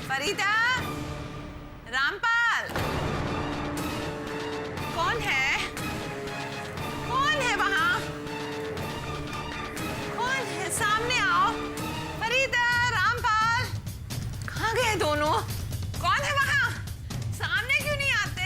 फरीदा, रामपाल, कौन है? कौन है वहां? कौन है? सामने आओ। फरीदा, रामपाल, कहाँ गए दोनों? कौन है वहां? सामने क्यों नहीं आते?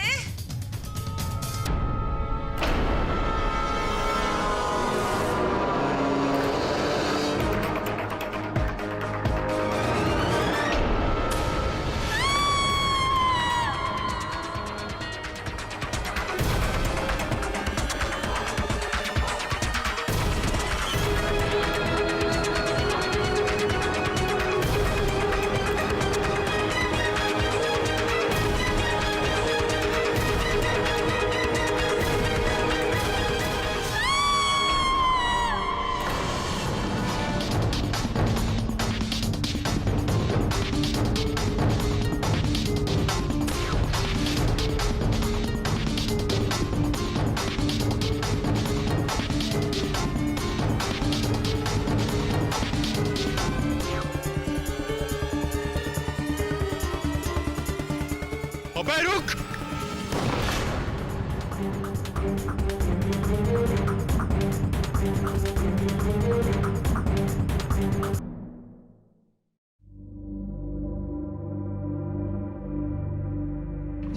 अबे रुक!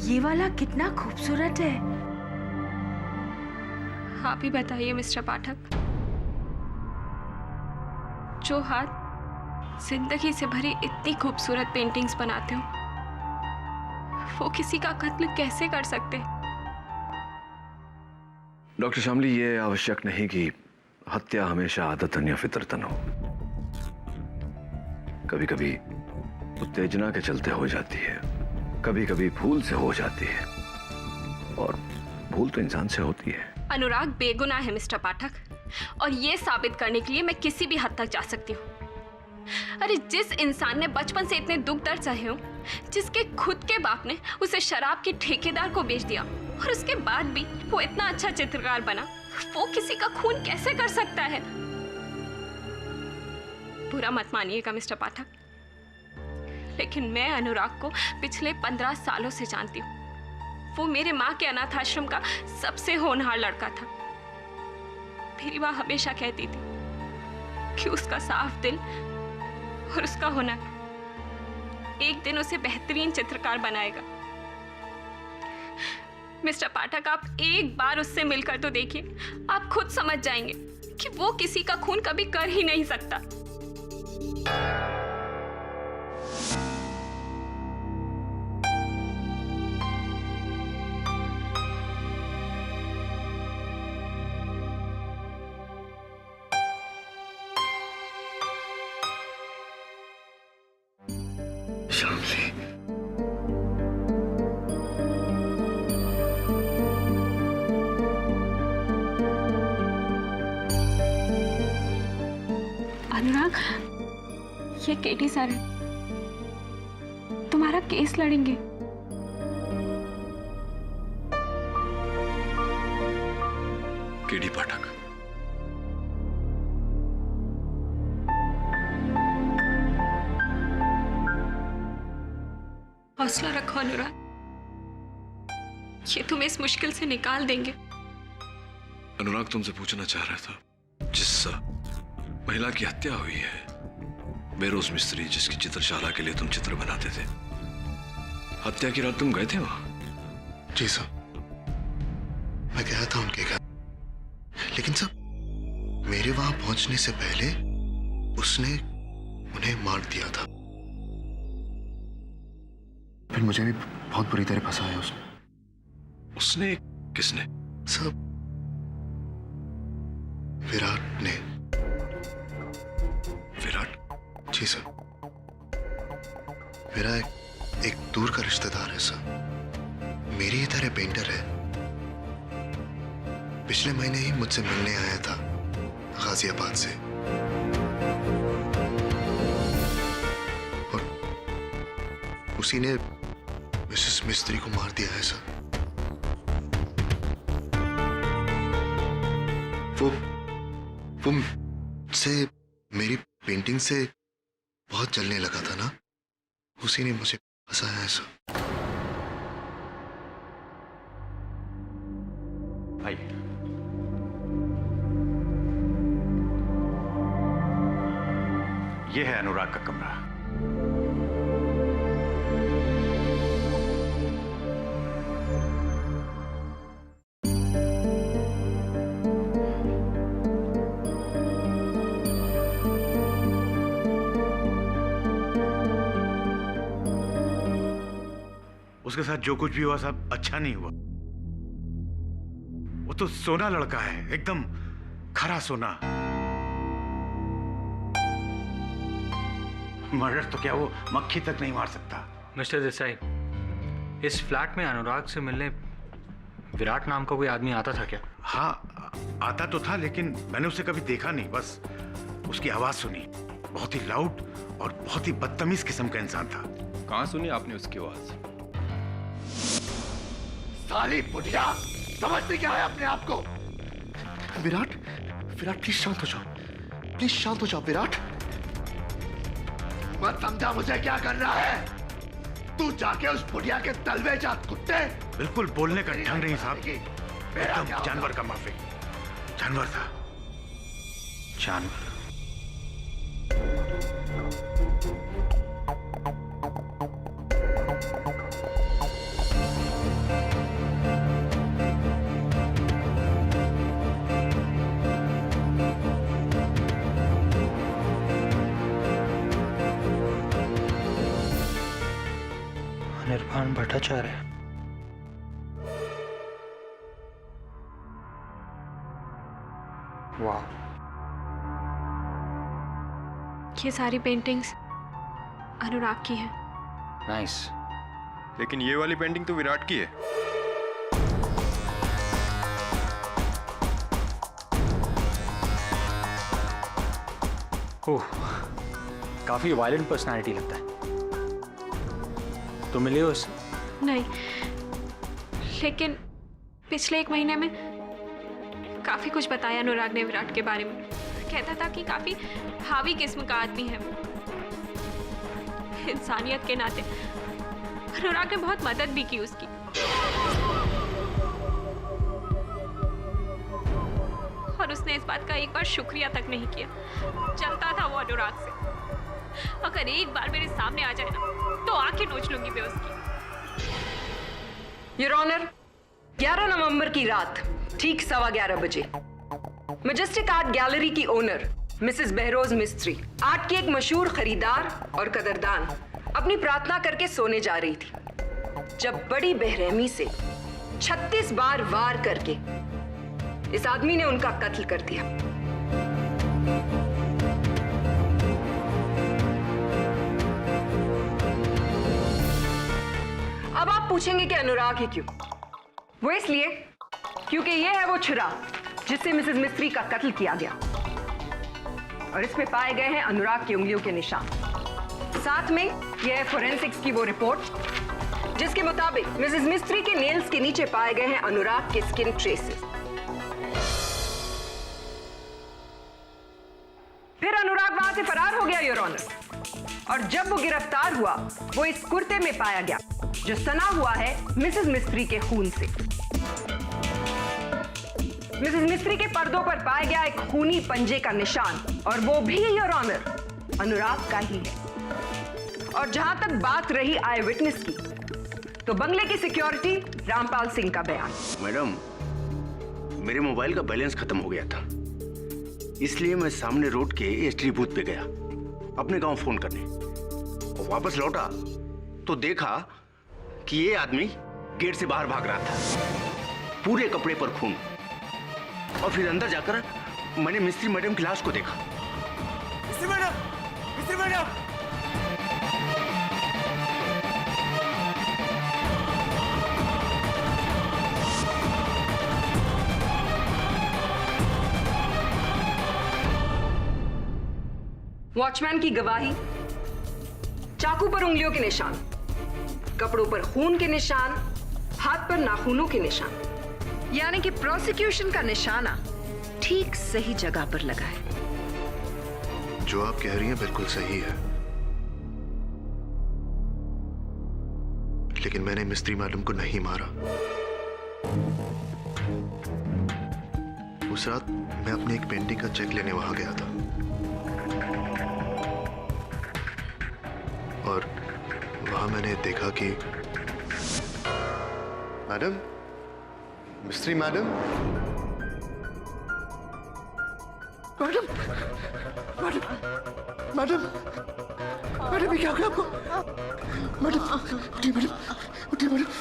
ये वाला कितना खूबसूरत है। आप ही बताइए मिस्टर पाठक, जो हाथ जिंदगी से भरी इतनी खूबसूरत पेंटिंग्स बनाते हो, वो किसी का कत्ल कैसे कर सकते? डॉक्टर शामली, ये आवश्यक नहीं कि हत्या हमेशा आदतन या फितरतन हो। कभी कभी उत्तेजना के चलते हो जाती है, कभी कभी भूल से हो जाती है, और भूल तो इंसान से होती है। अनुराग बेगुनाह है मिस्टर पाठक, और ये साबित करने के लिए मैं किसी भी हद तक जा सकती हूँ। अरे जिस इंसान ने बचपन से इतने दुख दर्द सहे हो, जिसके खुद के बाप ने उसे शराब के ठेकेदार को बेच दिया, और उसके बाद भी वो इतना अच्छा चित्रकार बना, वो किसी का खून कैसे कर सकता है? बुरा मत मानिएगा मिस्टर पाठक, लेकिन मैं अनुराग को पिछले 15 सालों से जानती हूँ। वो मेरे माँ के अनाथ आश्रम का सबसे होनहार लड़का था। मेरी माँ हमेशा कहती थी कि उसका साफ दिल और उसका हुनर एक दिन उसे बेहतरीन चित्रकार बनाएगा। मिस्टर पाठक, आप एक बार उससे मिलकर तो देखिए, आप खुद समझ जाएंगे कि वो किसी का खून कभी कर ही नहीं सकता। शामली, अनुराग, ये केटी सर है, तुम्हारा केस लड़ेंगे। केडी पाठक, हौसला रखो अनुराग, ये तुम्हें इस मुश्किल से निकाल देंगे। अनुराग तुमसे पूछना चाह रहा था, जिस महिला की हत्या हुई है, बेरोज मिस्त्री जिसकी चित्रशाला के लिए तुम चित्र बनाते थे, हत्या की रात तुम गए थे वहां? जी सर, मैं गया था उनके घर, लेकिन सर मेरे वहां पहुंचने से पहले उसने उन्हें मार दिया था। फिर मुझे भी बहुत बुरी तरह फंसाया उसने। उसने? किसने? सब विराट ने। विराट? जी सर, मेरा एक दूर का रिश्तेदार है सर, मेरी ही तरह पेंटर है। पिछले महीने ही मुझसे मिलने आया था गाजियाबाद से, और उसी ने मिसेस मिस्त्री को मार दिया है सर। वो से मेरी पेंटिंग से बहुत जलने लगा था ना, उसी ने मुझे फंसाया है सर। आइए। ये है अनुराग का कमरा। उसके साथ जो कुछ भी हुआ सब अच्छा नहीं हुआ। वो तो सोना लड़का है, एकदम खरा सोना। मर्डर तो क्या वो मक्खी तक नहीं मार सकता। मिस्टर देसाई, इस फ्लैट में अनुराग से मिलने विराट नाम का कोई आदमी आता था क्या? हाँ, आता तो था, लेकिन मैंने उसे कभी देखा नहीं, बस उसकी आवाज सुनी। बहुत ही लाउड और बहुत ही बदतमीज किस्म का इंसान था। कहाँ सुनी आपने उसकी आवाज? साली बुढ़िया, समझती क्या है अपने आप को? विराट, विराट प्लीज शांत हो जाओ, प्लीज शांत हो जाओ विराट। मत समझा मुझे क्या कर रहा है? तू जाके उस बुढ़िया के तलवे जा कुत्ते। बिल्कुल बोलने का ढंग नहीं साहब, एकदम जानवर का माफी। जानवर था, जानवर। निर्वाण भट्टाचार्य। वाह, ये सारी पेंटिंग्स अनुराग की हैं। नाइस। लेकिन ये वाली पेंटिंग तो विराट की है। ओह, काफी वायलेंट पर्सनालिटी लगता है। तो मिले हो उससे? नहीं, लेकिन पिछले 1 महीने में काफी कुछ बताया अनुराग ने विराट के बारे में। कहता था कि काफी हावी किस्म का आदमी है। इंसानियत के नाते अनुराग ने बहुत मदद भी की उसकी। और उसने इस बात का एक बार शुक्रिया तक नहीं किया। चलता था वो अनुराग से। अगर एक बार मेरे सामने आ जाए ना, तो आंखें नोच लूंगी मैं उसकी। योर ऑनर, 11 नवंबर की रात ठीक 11:15 बजे मैजेस्टिक आर्ट गैलरी की ओनर मिसेस बहरोज मिस्त्री, आर्ट की एक मशहूर खरीदार और कदरदान, अपनी प्रार्थना करके सोने जा रही थी, जब बड़ी बेरहमी से 36 बार वार करके इस आदमी ने उनका कत्ल कर दिया। अब आप पूछेंगे कि अनुराग ही क्यों? वो इसलिए क्योंकि ये है वो छुरा जिससे मिसेस मिस्त्री का कत्ल किया गया, और इसमें पाए गए हैं अनुराग की उंगलियों के निशान। साथ में यह है फोरेंसिक्स की वो रिपोर्ट जिसके मुताबिक मिसेस मिस्त्री के नेल्स के नीचे पाए गए हैं अनुराग के स्किन ट्रेसेस। फिर अनुराग वहां से फरार हो गया योर ऑनर, और जब वो गिरफ्तार हुआ वो इस कुर्ते में पाया गया जो सना हुआ है मिसेस मिस्त्री के खून से। मिसेस मिस्त्री के पर्दों पर पाया गया एक खूनी पंजे का निशान, और वो भी योर ऑनर अनुराग का ही है। और जहां तक बात रही आई विटनेस की, तो बंगले की सिक्योरिटी रामपाल सिंह का बयान। मैडम, मेरे मोबाइल का बैलेंस खत्म हो गया था, इसलिए मैं सामने रोड के एसटी बूथ पे गया अपने गांव फोन करने। और वापस लौटा तो देखा कि ये आदमी गेट से बाहर भाग रहा था, पूरे कपड़े पर खून। और फिर अंदर जाकर मैंने मिस्त्री मैडम की लाश को देखा। मिस्त्री मैडम, मिस्त्री मैडम! वॉचमैन की गवाही, चाकू पर उंगलियों के निशान, कपड़ों पर खून के निशान, हाथ पर नाखूनों के निशान, यानी कि प्रोसिक्यूशन का निशाना ठीक सही जगह पर लगा है। जो आप कह रही हैं बिल्कुल सही है, लेकिन मैंने मिस्त्री मैडम को नहीं मारा। उस रात मैं अपनी एक पेंटिंग का चेक लेने वहां गया था और वहां मैंने देखा कि मैडम, मिस्त्री madam, madam, madam, madam, madam, ये क्या हो गया आपको? मैडम, उठिए मैडम, उठिए मैडम।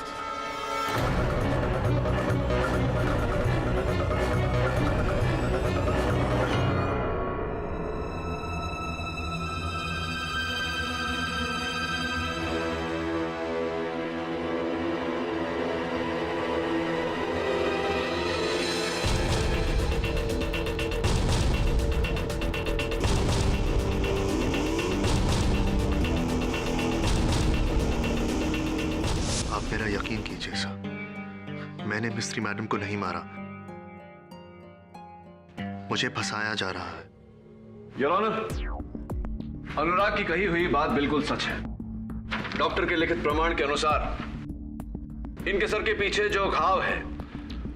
मेरा यकीन कीजिए सर, मैंने मिस्त्री मैडम को नहीं मारा, मुझे फंसाया जा रहा है। योर ऑनर, अनुराग की कही हुई बात बिल्कुल सच है। डॉक्टर के लिखित प्रमाण के अनुसार इनके सर के पीछे जो घाव है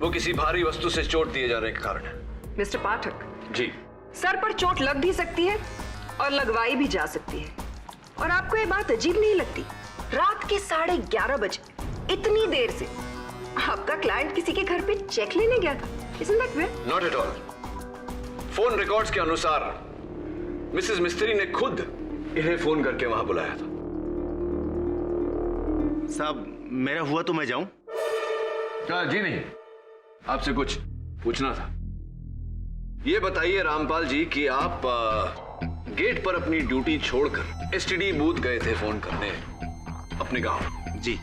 वो किसी भारी वस्तु से चोट दिए जाने के कारण है। मिस्टर पाठक जी, सर पर चोट लग भी सकती है और लगवाई भी जा सकती है। और आपको ये बात अजीब नहीं लगती, रात के 11:30 बजे इतनी देर से आपका क्लाइंट किसी के घर पे चेक लेने गया था? Isn't that weird? Not at all. Phone records के अनुसार मिसेस मिस्त्री ने खुद इन्हें फोन करके वहां बुलाया था। साहब, मेरा हुआ तो मैं जाऊं? जी नहीं, आपसे कुछ पूछना था। ये बताइए रामपाल जी कि आप गेट पर अपनी ड्यूटी छोड़कर एसटीडी बूथ गए थे फोन करने अपने गांव। जी।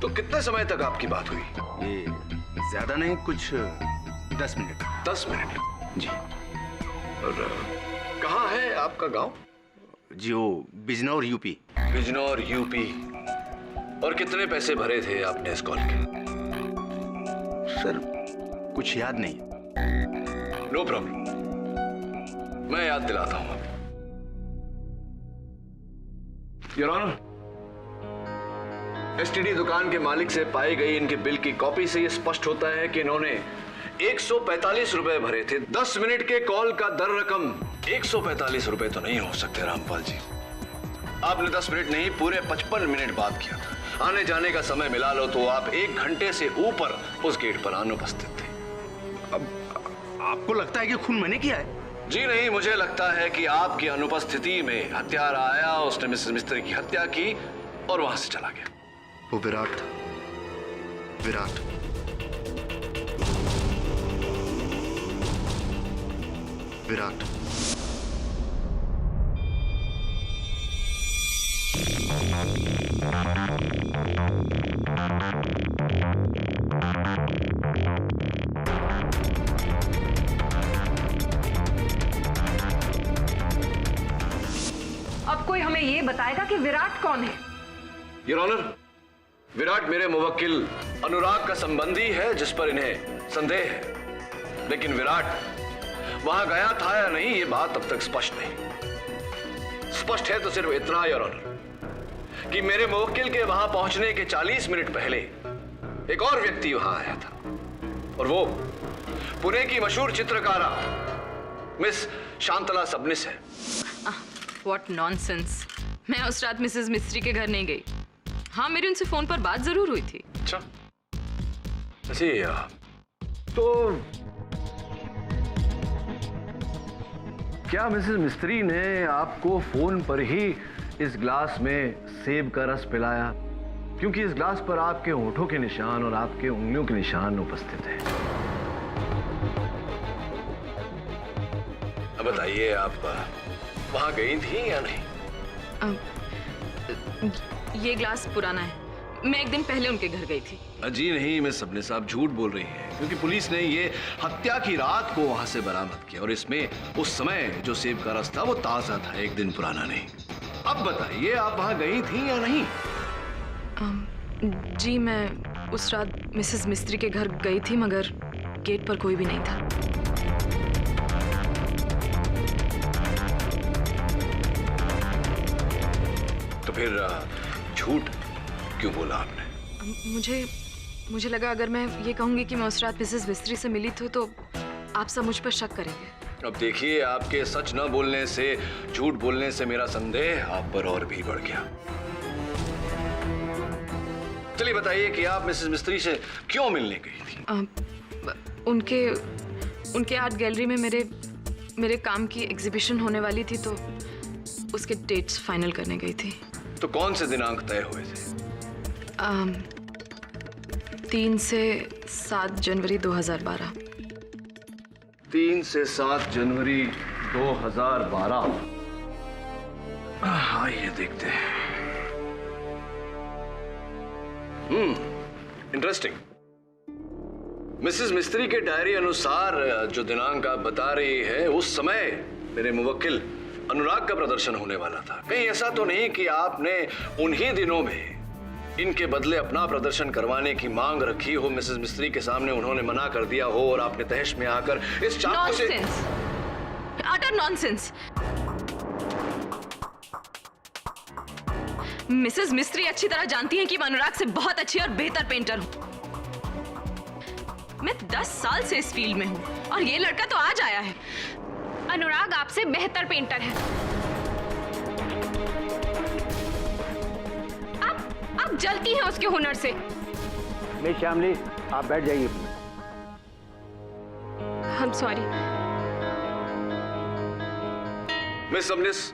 तो कितने समय तक आपकी बात हुई? ये ज्यादा नहीं, कुछ 10 मिनट। 10 मिनट? जी। और कहाँ है आपका गांव? जी, वो बिजनौर यूपी। बिजनौर यूपी। और कितने पैसे भरे थे आपने इस कॉल के? सर, कुछ याद नहीं। नो प्रॉब्लम, मैं याद दिलाता हूं। योर ऑनर, एसटीडी दुकान के मालिक से पाई गई इनके बिल की कॉपी से यह स्पष्ट होता है कि इन्होंने 145 रुपए भरे थे। 10 मिनट के कॉल का दर रकम 145 रुपए तो नहीं हो सकते रामपाल जी। आपने 10 मिनट नहीं, पूरे 55 मिनट बात किया था। आने जाने का समय मिला लो तो आप 1 घंटे से ऊपर उस गेट पर अनुपस्थित थे। अब आपको लगता है कि खून मैंने किया है? जी नहीं, मुझे लगता है कि आपकी अनुपस्थिति में हत्यारा आया, उसने मिसेस मिस्त्री की हत्या की और वहां से चला गया। वो विराट था, विराट। विराट। अब कोई हमें ये बताएगा कि विराट कौन है? योर ऑनर, विराट मेरे मुवक्किल अनुराग का संबंधी है जिस पर इन्हें संदेह है, लेकिन विराट वहां गया था या नहीं ये बात अब तक स्पष्ट नहीं। स्पष्ट है तो सिर्फ इतना योर ऑनर कि मेरे मुवक्किल के वहां पहुंचने के 40 मिनट पहले एक और व्यक्ति वहां आया था और वो पुणे की मशहूर चित्रकारा मिस शांतला सबनिस है। What nonsense. मैं उस रात मिसेस मिस्त्री के घर नहीं गई। हाँ, मेरी उनसे फोन पर बात जरूर हुई थी। अच्छा, ऐसे तो क्या मिसेस मिस्त्री ने आपको फोन पर ही इस ग्लास में सेब का रस पिलाया? क्योंकि इस ग्लास पर आपके होठों के निशान और आपके उंगलियों के निशान उपस्थित हैं। अब बताइए, आप वहां गई थी या नहीं? ये ग्लास पुराना है, मैं एक दिन पहले उनके घर गई थी। जी नहीं मिस सबने साहब झूठ बोल रही हैं, क्योंकि पुलिस ने ये हत्या की रात को वहां से बरामद किया और इसमें उस समय जो सेब का रस था वो ताजा था, एक दिन पुराना नहीं। अब बताइए आप वहां गई थी या नहीं? जी मैं उस रात मिसेस मिस्त्री के घर गई थी, मगर गेट पर कोई भी नहीं था। तो फिर झूठ क्यों बोला आपने? मुझे लगा अगर मैं ये कहूंगी कि मैं उस रात मिसेस मिस्त्री से मिली थी तो आप सब मुझ पर शक करेंगे। अब देखिए, आपके सच न बोलने से, झूठ बोलने से मेरा संदेह आप पर और भी बढ़ गया। चलिए बताइए कि आप मिसेस मिस्त्री से क्यों मिलने गई थी? उनके आर्ट गैलरी में मेरे काम की एग्जीबिशन होने वाली थी, तो उसके डेट्स फाइनल करने गई थी। तो कौन से दिनांक तय हुए थे? 3 से 7 जनवरी 2012। 3 से 7 जनवरी 2012। आइए देखते हैं। इंटरेस्टिंग। मिसेस मिस्त्री के डायरी अनुसार जो दिनांक आप बता रही है, उस समय मेरे मुवक्किल अनुराग का प्रदर्शन होने वाला था। कहीं ऐसा तो नहीं कि आपने उन्हीं दिनों में इनके बदले अपना प्रदर्शन करवाने की मांग रखी हो, मिसेस मिस्त्री के सामने उन्होंने मना कर दिया हो और आपने तहश में आकर इस चाकू से... अटर नॉनसेंस। मिसेस मिस्त्री अच्छी तरह जानती हैं कि मैं अनुराग से बहुत अच्छी और बेहतर पेंटर हूं। मैं 10 साल से इस फील्ड में हूं और ये लड़का तो आज आया है। अनुराग आपसे बेहतर पेंटर है। आप जलती हैं उसके हुनर से। मिस श्यामली, आप बैठ जाइए। I'm sorry। मिस सबनिस,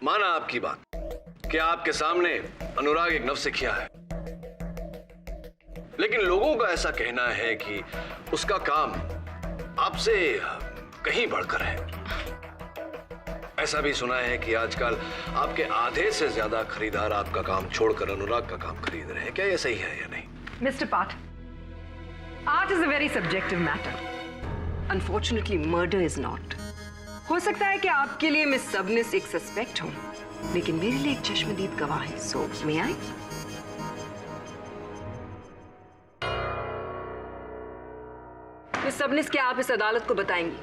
माना आपकी बात कि आपके सामने अनुराग एक नवसिखिया है, लेकिन लोगों का ऐसा कहना है कि उसका काम आपसे कहीं बढ़कर है। ऐसा भी सुना है कि आजकल आपके आधे से ज्यादा खरीदार आपका काम छोड़कर अनुराग का काम खरीद रहे हैं। क्या ये सही है या नहीं? मिस्टर पाठ, art is a very subjective matter. Unfortunately murder is not. हो सकता है कि आपके लिए मिस सबनिस एक सस्पेक्ट हो, लेकिन मेरे लिए एक चश्मदीद गवाह है। सो मे आई? मिस सबनिस, क्या आप इस अदालत को बताएंगी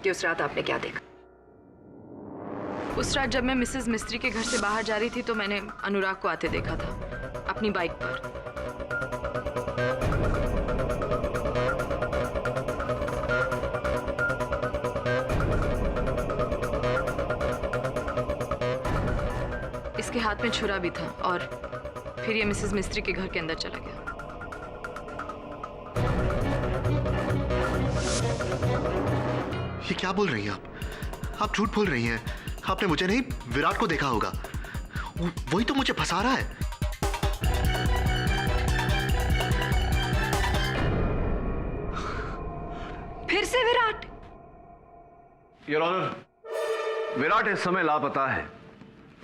कि उस रात आपने क्या देखा? उस रात जब मैं मिसेस मिस्त्री के घर से बाहर जा रही थी तो मैंने अनुराग को आते देखा था अपनी बाइक पर। इसके हाथ में छुरा भी था और फिर ये मिसेस मिस्त्री के घर के अंदर चला गया। ये क्या बोल रही हैं आप झूठ बोल रही हैं। आपने मुझे नहीं, विराट को देखा होगा। वही तो मुझे फंसा रहा है। फिर से विराट? योर ऑनर, विराट इस समय लापता है,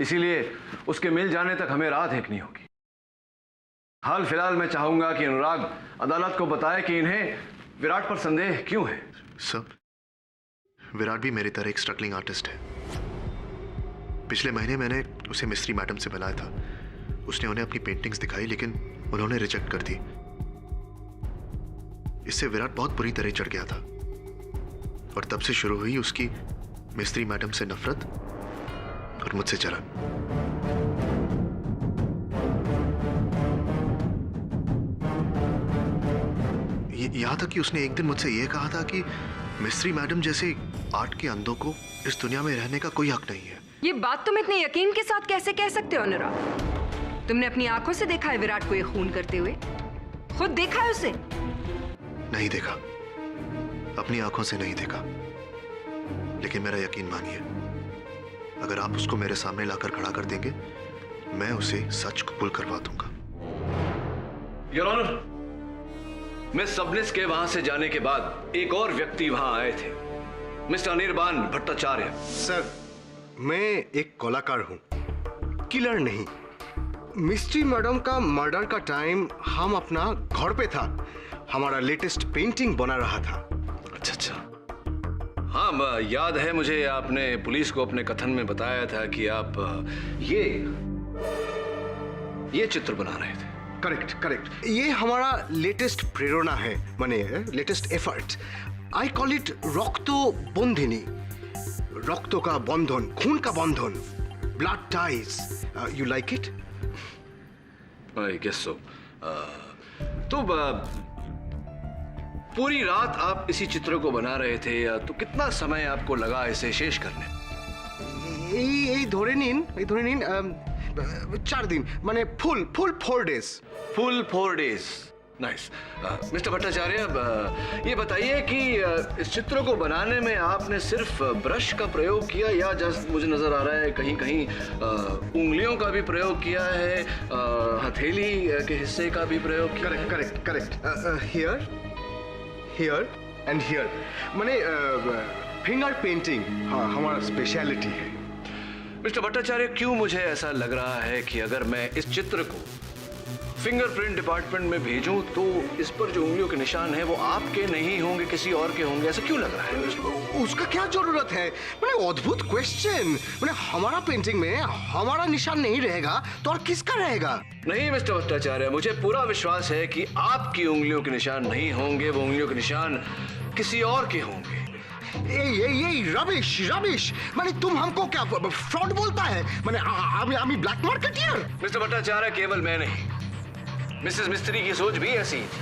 इसीलिए उसके मिल जाने तक हमें राह देखनी होगी। हाल फिलहाल मैं चाहूंगा कि अनुराग अदालत को बताए कि इन्हें विराट पर संदेह क्यों है। सर, विराट भी मेरी तरह एक स्ट्रगलिंग आर्टिस्ट है। पिछले महीने मैंने उसे मिस्त्री मैडम से मिलाया था। उसने उन्हें अपनी पेंटिंग्स दिखाई, लेकिन उन्होंने रिजेक्ट कर दी। इससे विराट बहुत बुरी तरह चढ़ गया था और तब से शुरू हुई उसकी मिस्त्री मैडम से नफरत और मुझसे जलन। यहां तक कि उसने एक दिन मुझसे यह कहा था कि मिस्त्री मैडम जैसे आर्ट के अंधों को इस दुनिया में रहने का कोई हक नहीं है। ये बात तुम इतने यकीन के साथ कैसे कह सकते हो अनुराग? तुमने अपनी आंखों से देखा है विराट को ये खून करते हुए? खुद देखा है उसे? नहीं देखा, अपनी आंखों से नहीं देखा, लेकिन मेरा यकीन मानिए, अगर आप उसको मेरे सामने लाकर खड़ा कर देंगे, मैं उसे सच कबूल करवा दूंगा। योर ऑनर, मिस सबनिस के वहां से जाने के बाद एक और व्यक्ति वहां आए थे, मिस्टर अनिर्बान भट्टाचार्य। सर, मैं एक कलाकार हूं, किलर नहीं। मिस्ट्री मैडम का मर्डर का टाइम हम अपना घर पे था, हमारा लेटेस्ट पेंटिंग बना रहा था। अच्छा अच्छा, हाँ याद है मुझे, आपने पुलिस को अपने कथन में बताया था कि आप ये चित्र बना रहे थे। करेक्ट करेक्ट, ये हमारा लेटेस्ट प्रेरणा है, माने latest effort. I call it Rakto Bandhini, रक्तों का बंधन, खून का बंधन, blood ties. You like it? I guess so. तो पूरी रात आप इसी चित्र को बना रहे थे, या तो कितना समय आपको लगा इसे शेष करने? এই ধরে নিন 4 दिन, माने full 4 days. Full 4 days, nice. Mister Bhattacharya, ये बताइए कि इस चित्र को बनाने में आपने सिर्फ ब्रश का प्रयोग किया, या जस्ट मुझे नजर आ रहा है कहीं कहीं उंगलियों का भी प्रयोग किया है, हथेली के हिस्से का भी प्रयोग किया? Correct correct correct, here and here, माने फिंगर पेंटिंग हमारा स्पेशलिटी है। मिस्टर भट्टाचार्य, क्यों मुझे ऐसा लग रहा है कि अगर मैं इस चित्र को फिंगरप्रिंट डिपार्टमेंट में भेजूं तो इस पर जो उंगलियों के निशान हैं वो आपके नहीं होंगे, किसी और के होंगे? ऐसा क्यों लग रहा है? उसका क्या जरूरत है? मैंने अद्भुत क्वेश्चन। मैंने हमारा पेंटिंग में हमारा निशान नहीं रहेगा तो और किसका रहेगा? नहीं मिस्टर भट्टाचार्य, मुझे पूरा विश्वास है कि आपकी उंगलियों के निशान नहीं होंगे, वो उंगलियों के निशान किसी और के होंगे। ये रबिश, माने तुम हमको क्या फ्रॉड बोलता है? माने आमी ब्लैक मार्केटियर? मिस्टर भट्टाचार्य, केवल मैं नहीं, मिसेस मिस्त्री की सोच भी ऐसी थी,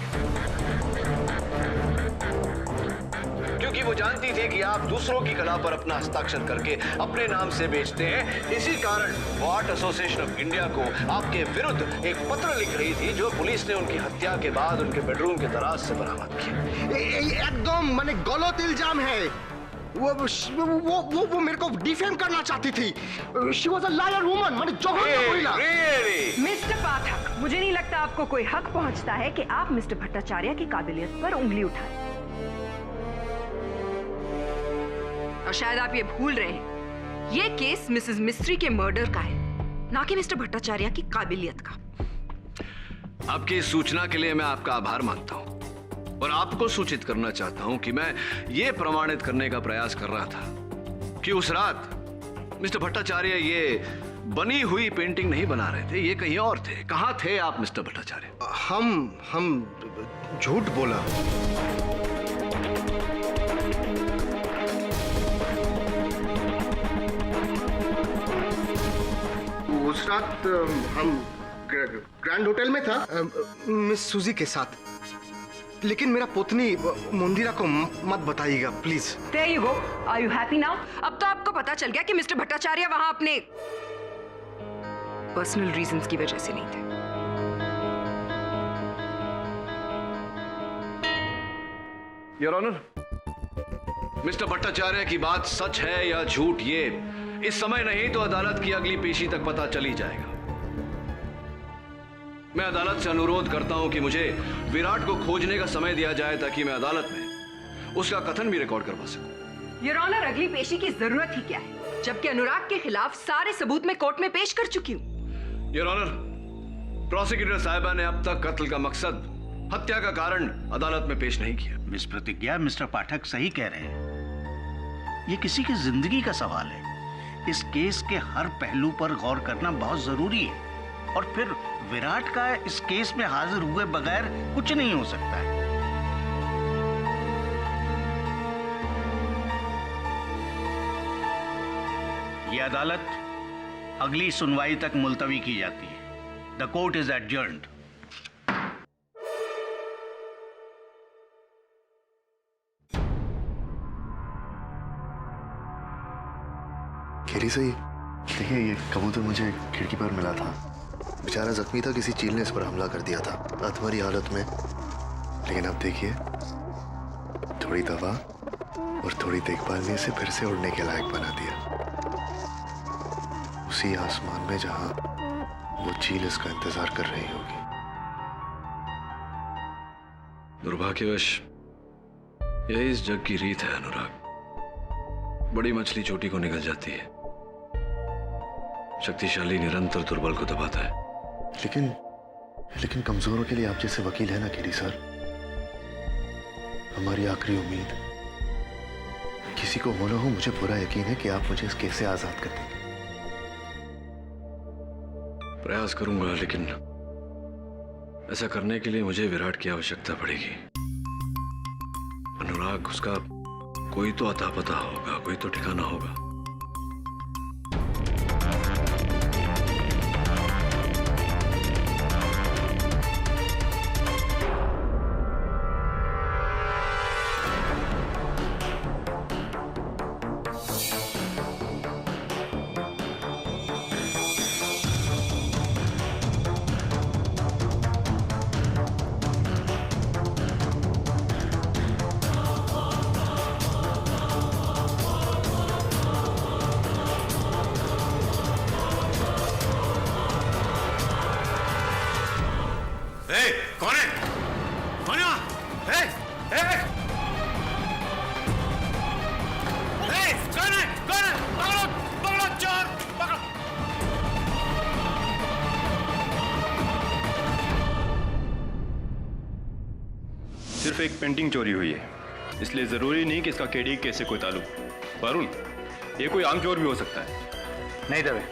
क्योंकि वो जानती थी कि आप दूसरों की कला पर अपना हस्ताक्षर करके अपने नाम से बेचते हैं। इसी कारण वो आर्ट एसोसिएशन ऑफ इंडिया को आपके विरुद्ध एक पत्र लिख रही थी, जो पुलिस ने उनकी हत्या के बाद उनके बेडरूम के दराज से बरामद किया। एकदम माने गलत इल्जाम है। वो मेरे को डिफेम करना चाहती थी। She was a liar woman, माने जघन्य महिला। मिस्टर पाठक, मुझे नहीं लगता आपको कोई हक पहुंचता है कि आप मिस्टर भट्टाचार्य की काबिलियत पर उंगली उठाएं। और शायद आप ये भूल रहे हैं, ये केस मिसेस मिस्त्री के मर्डर का है, ना कि मिस्टर भट्टाचार्य की काबिलियत का। आपकी इस सूचना के लिए मैं आपका आभार मानता हूं, और आपको सूचित करना चाहता हूं कि मैं ये प्रमाणित करने का प्रयास कर रहा था कि उस रात मिस्टर भट्टाचार्य ये बनी हुई पेंटिंग नहीं बना रहे थे, ये कहीं और थे। कहां थे आप मिस्टर भट्टाचार्य? हम झूठ बोला। उस रात हम ग्रैंड होटल में था मिस सूजी के साथ, लेकिन मेरा पत्नी मंदिरा को मत बताइएगा please. There you go. Are you happy now? अब तो आपको पता चल गया कि मिस्टर भट्टाचार्य वहां अपने पर्सनल रीजंस की वजह से नहीं थे। योर ऑनर, मिस्टर भट्टाचार्य की बात सच है या झूठ, ये इस समय नहीं तो अदालत की अगली पेशी तक पता चल ही जाएगा। मैं अदालत से अनुरोध करता हूं कि मुझे विराट को खोजने का समय दिया जाए, ताकि मैं अदालत में उसका कथन भी रिकॉर्ड करवा सकूं। योर ऑनर, अगली पेशी की जरूरत ही क्या है, जबकि अनुराग के खिलाफ सारे सबूत मैं कोर्ट में पेश कर चुकी हूं। योर ऑनर, प्रोसिक्यूटर साहिबा ने अब तक कत्ल का मकसद, हत्या का कारण अदालत में पेश नहीं किया। मिस प्रतिज्ञा, मिस्टर पाठक सही कह रहे हैं। ये किसी की जिंदगी का सवाल है। इस केस के हर पहलू पर गौर करना बहुत जरूरी है, और फिर विराट का इस केस में हाजिर हुए बगैर कुछ नहीं हो सकता है। यह अदालत अगली सुनवाई तक मुलतवी की जाती है। The court is adjourned. खेरी सही, देखिए ये कबूतर मुझे खिड़की पर मिला था। बेचारा जख्मी था, किसी चील ने इस पर हमला कर दिया था अधमरी हालत में। लेकिन अब देखिए, थोड़ी दवा और थोड़ी देखभाल ने इसे फिर से उड़ने के लायक बना दिया, उसी आसमान में जहां वो चील इसका इंतजार कर रही होगी। दुर्भाग्यवश यही इस जग की रीत है अनुराग। बड़ी मछली छोटी को निगल जाती है, शक्तिशाली निरंतर दुर्बल को दबाता है। लेकिन कमजोरों के लिए आप जैसे वकील है ना केडी सर, हमारी आखिरी उम्मीद। किसी को हो ना हो, मुझे पूरा यकीन है कि आप मुझे इस केस से आजाद कर देंगे। प्रयास करूंगा, लेकिन ऐसा करने के लिए मुझे विराट की आवश्यकता पड़ेगी। अनुराग, उसका कोई तो अता पता होगा, कोई तो ठिकाना होगा। कौन है? कौन है वहाँ? कौन है? पकड़ो, पकड़ो चोर, पकड़ो। सिर्फ एक पेंटिंग चोरी हुई है, इसलिए जरूरी नहीं कि इसका केडी केस से कोई ताल्लुक। वरुण, ये कोई आम चोर भी हो सकता है। नहीं दवे,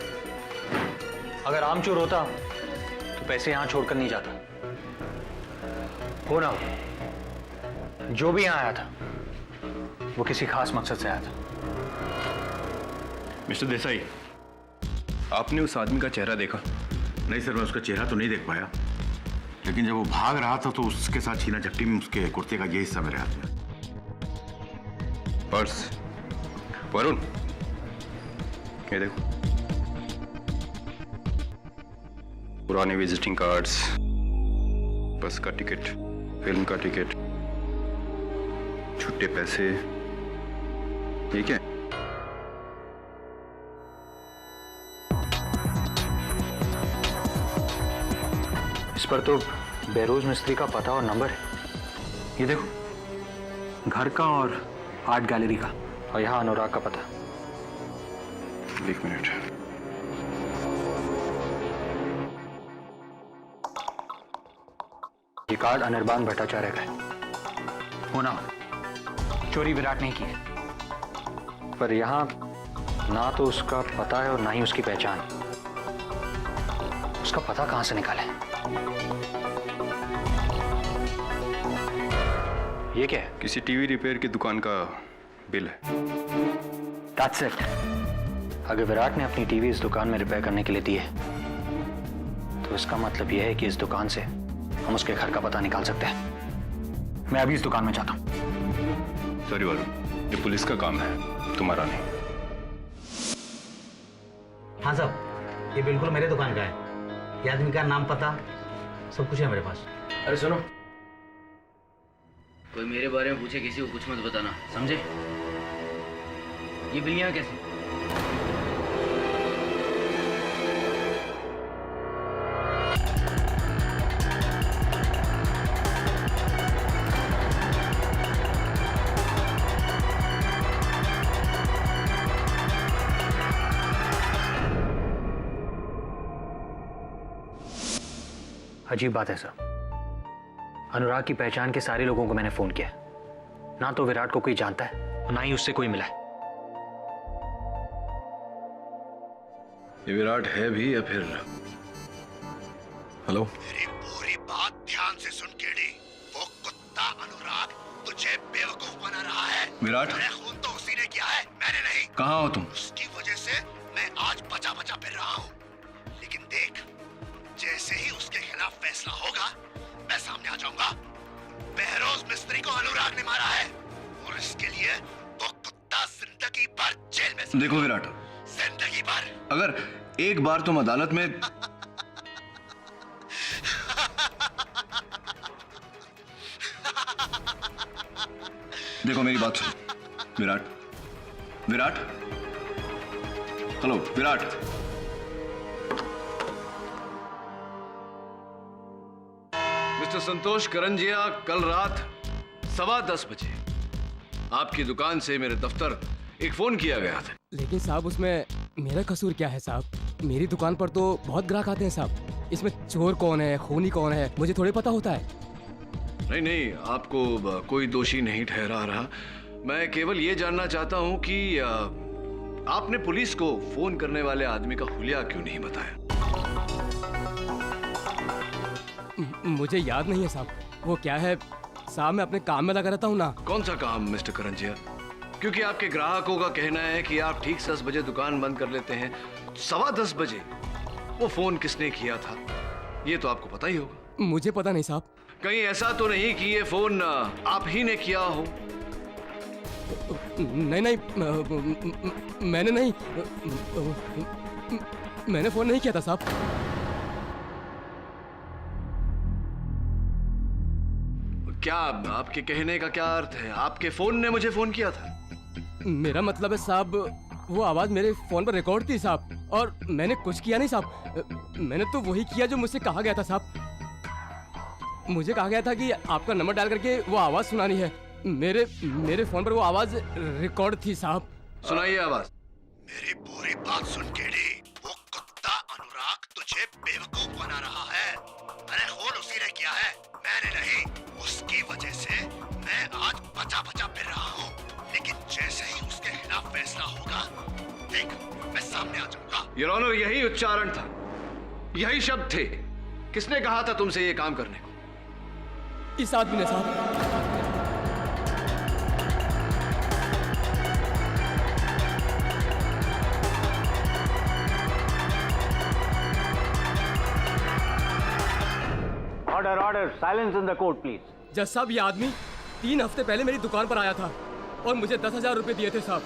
अगर आम चोर होता तो पैसे यहां छोड़कर नहीं जाता। हो ना, जो भी यहां आया था वो किसी खास मकसद से आया था। मिस्टर देसाई, आपने उस आदमी का चेहरा देखा? नहीं सर, मैं उसका चेहरा तो नहीं देख पाया, लेकिन जब वो भाग रहा था तो उसके साथ छीना झपटी में उसके कुर्ते का ये हिस्सा मेरे हाथ में। पर्स। वरुण, ये देखो, पुराने विजिटिंग कार्ड्स, बस का टिकट, फिल्म का टिकट, छुट्टे पैसे, ठीक है? इस पर तो बहरोज मिस्त्री का पता और नंबर है। ये देखो, घर का और आर्ट गैलरी का, और यहाँ अनुराग का पता। एक मिनट। ये कार्ड अनिर्बान भट्टाचार्य का है। होना, चोरी विराट नहीं की है, पर यहाँ ना तो उसका पता है और ना ही उसकी पहचान। उसका पता कहां से निकाले? ये क्या है? किसी टीवी रिपेयर की दुकान का बिल है। That's it. अगर विराट ने अपनी टीवी इस दुकान में रिपेयर करने के लिए दी है, तो इसका मतलब यह है कि इस दुकान से हम उसके घर का पता निकाल सकते हैं। मैं अभी इस दुकान में जाता हूं। सॉरी वरुण, ये पुलिस का काम है, तुम्हारा नहीं। हाँ साहब, ये बिल्कुल मेरे दुकान का है। ये आदमी का नाम, पता, सब कुछ है मेरे पास। अरे सुनो, कोई मेरे बारे में पूछे किसी को कुछ मत बताना, समझे? ये बिल्लियां कैसे? अजीब बात है सर, अनुराग की पहचान के सारे लोगों को मैंने फोन किया, ना तो विराट को कोई जानता है और ना ही उससे कोई मिला है। ये विराट है भी या फिर? हेलो, मेरी पूरी बात ध्यान से सुन केडी। वो कुत्ता अनुराग तुझे बेवकूफ बना रहा है। विराट, खून तो उसी ने किया है, मैंने नहीं। कहाँ हो तुम? उसकी वजह से मैं आज बचा बचा फिर रहा हूँ। लेकिन देख, जैसे ही उसके खिलाफ फैसला होगा, मैं सामने आ जाऊंगा। बहरोज मिस्त्री को अनुराग ने मारा है और इसके लिए वो कुत्ता जिंदगी भर जेल में। देखो विराट, जिंदगी भर। अगर एक बार तुम अदालत में देखो, मेरी बात सुनो विराट। विराट, हेलो विराट। मिस्टर संतोष करंजिया, कल रात 10:15 बजे आपकी दुकान से मेरे दफ्तर एक फोन किया गया था। लेकिन साहब, उसमें मेरा कसूर क्या है साहब? मेरी दुकान पर तो बहुत ग्राहक आते हैं साहब। इसमें चोर कौन है, खूनी कौन है, मुझे थोड़ी पता होता है। नहीं नहीं, आपको कोई दोषी नहीं ठहरा रहा। मैं केवल ये जानना चाहता हूँ कि आपने पुलिस को फोन करने वाले आदमी का हुलिया क्यों नहीं बताया? मुझे याद नहीं है साहब। वो क्या है साहब, मैं अपने काम में लगा रहता हूँ ना। कौन सा काम मिस्टर करंजिया? क्योंकि आपके ग्राहकों का कहना है कि आप ठीक 10 बजे दुकान बंद कर लेते हैं। 10:15 बजे वो फोन किसने किया था ये तो आपको पता ही होगा। मुझे पता नहीं साहब। कहीं ऐसा तो नहीं कि ये फोन आप ही ने किया हो? नहीं नहीं, मैंने नहीं, मैंने फोन नहीं किया था साहब। क्या आपके कहने का क्या अर्थ है? आपके फोन ने मुझे फोन किया था? मेरा मतलब है साहब, वो आवाज मेरे फोन पर रिकॉर्ड थी साहब, और मैंने कुछ किया नहीं साहब। मैंने तो वही किया जो मुझसे कहा गया था साहब। मुझे कहा गया था कि आपका नंबर डाल करके वो आवाज सुनानी है। मेरे फोन पर वो आवाज रिकॉर्ड थी साहब। सुनाइए आवाज। मेरी पूरी बात सुन केडी। वो कुत्ता अनुराग तुझे बेवकूफ बना रहा है। अरे खून उसी ने किया है, मैंने नहीं। उसकी वजह से मैं आज बचा बचा फिर रहा हूँ। लेकिन जैसे ही उसके खिलाफ फैसला होगा, देख मैं सामने आ जाऊंगा। योर ऑनर, यही उच्चारण था, यही शब्द थे। किसने कहा था तुमसे ये काम करने को? इस आदमी ने साहब। Order order, silence in the court please. जज साहब, ये आदमी 3 हफ्ते पहले मेरी दुकान पर आया था और मुझे 10,000 रुपए दिए थे साहब,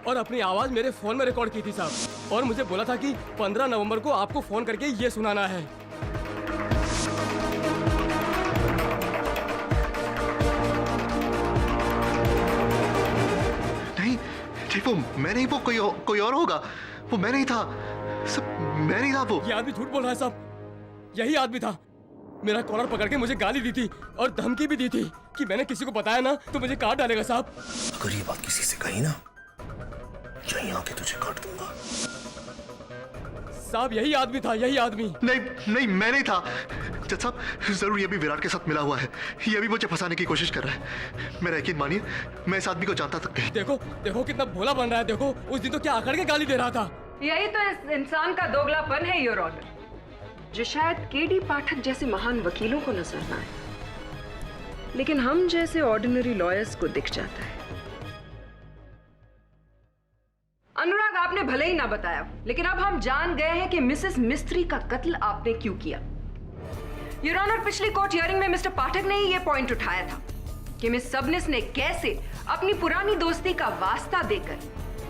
और अपनी आवाज मेरे फोन में रिकॉर्ड की थी साहब, और मुझे बोला था कि 15 नवंबर को आपको फोन करके ये सुनाना है। नहीं ठीक, वो मैं नहीं, वो कोई और होगा। वो मैं नहीं था, सब मैं नहीं था। वो ये आदमी झूठ बोल रहा है साहब। यही आदमी था। मेरा कॉलर पकड़ के मुझे गाली दी थी और धमकी भी दी थी कि मैंने किसी को बताया ना तो मुझे काट डालेगा साहब। अगर ये बात किसी से कही ना, यहीं आके तुझे काट दूंगा साहब। यही आदमी था, यही आदमी। नहीं नहीं, मैं नहीं था। जज साहब, जरूर ये भी विराट के साथ मिला हुआ है। ये भी मुझे फंसाने की कोशिश कर रहा है। मेरा यकीन मानिए, मैं इस आदमी को जानता तक नहीं। देखो देखो कितना भोला बन रहा है। देखो उस दिन तो क्या आकड़ के गाली दे रहा था। यही तो इस इंसान का दोगलापन है योर ऑनर, जो शायद केडी पाठक जैसे महान वकीलों को नजर ना आए, लेकिन हम जैसे ऑर्डिनरी लॉयर्स को दिख जाता है। अनुराग, आपने भले ही ना बताया, लेकिन अब हम जान गए हैं कि मिसेस मिस्त्री का कत्ल आपने क्यों किया। योर ऑनर, पिछली कोर्ट हियरिंग में मिस्टर पाठक ने ही यह पॉइंट उठाया था कि मिस सबनिस ने कैसे अपनी पुरानी दोस्ती का वास्ता देकर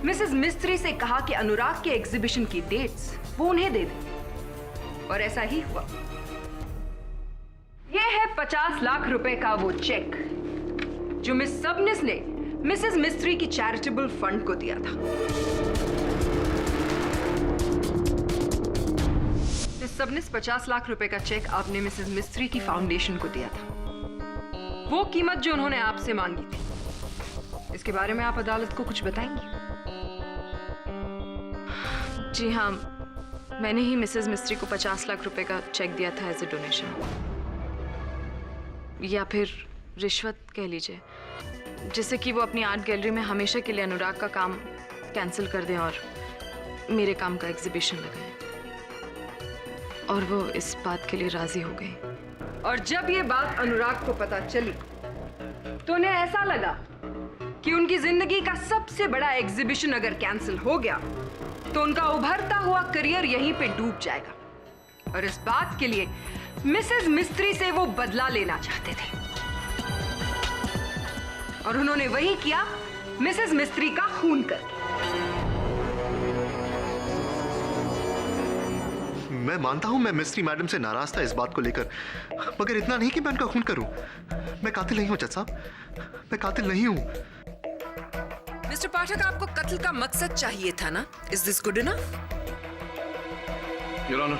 मिसेस मिस्त्री से कहा कि अनुराग के एग्जीबिशन की डेट्स वो उन्हें दे दे, और ऐसा ही हुआ। यह है 50 लाख रुपए का वो चेक जो मिस सबनिस ने मिसेस मिस्त्री की चैरिटेबल फंड को दिया था। मिस सबनिस 50 लाख रुपए का चेक आपने मिसेस मिस्त्री की फाउंडेशन को दिया था। वो कीमत जो उन्होंने आपसे मांगी थी, इसके बारे में आप अदालत को कुछ बताएंगे? जी हाँ, मैंने ही मिसेस मिस्त्री को 50 लाख रुपए का चेक दिया था एज ए डोनेशन, या फिर रिश्वत कह लीजिए, जिससे कि वो अपनी आर्ट गैलरी में हमेशा के लिए अनुराग का काम कैंसिल कर दें और मेरे काम का एग्जीबिशन लगाएं। और वो इस बात के लिए राजी हो गई। और जब ये बात अनुराग को पता चली तो उन्हें ऐसा लगा कि उनकी जिंदगी का सबसे बड़ा एग्जीबिशन अगर कैंसिल हो गया तो उनका उभरता हुआ करियर यहीं पे डूब जाएगा। और इस बात के लिए मिसेस मिस्त्री से वो बदला लेना चाहते थे, और उन्होंने वही किया, मिसेस मिस्त्री का खून करके। मैं मानता हूं मैं मिस्त्री मैडम से नाराज था इस बात को लेकर, मगर इतना नहीं कि मैं उनका खून करूं। मैं कातिल नहीं हूं जज साहब, मैं कातिल नहीं हूं। मिस्टर पाठक, आपको कत्ल का मकसद चाहिए था ना? Is this good enough? Your honour,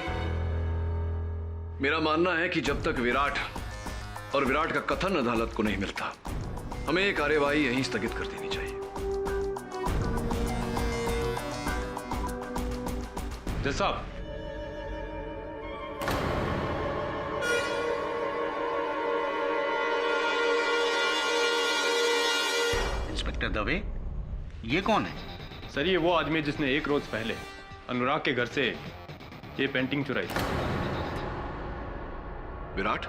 मेरा मानना है कि जब तक विराट और विराट का कथन अदालत को नहीं मिलता, हमें ये कार्यवाही यहीं स्थगित कर देनी चाहिए। जज साहब, इंस्पेक्टर दवे, ये कौन है? सर ये वो आदमी है जिसने 1 रोज पहले अनुराग के घर से ये पेंटिंग चुराई थी। विराट?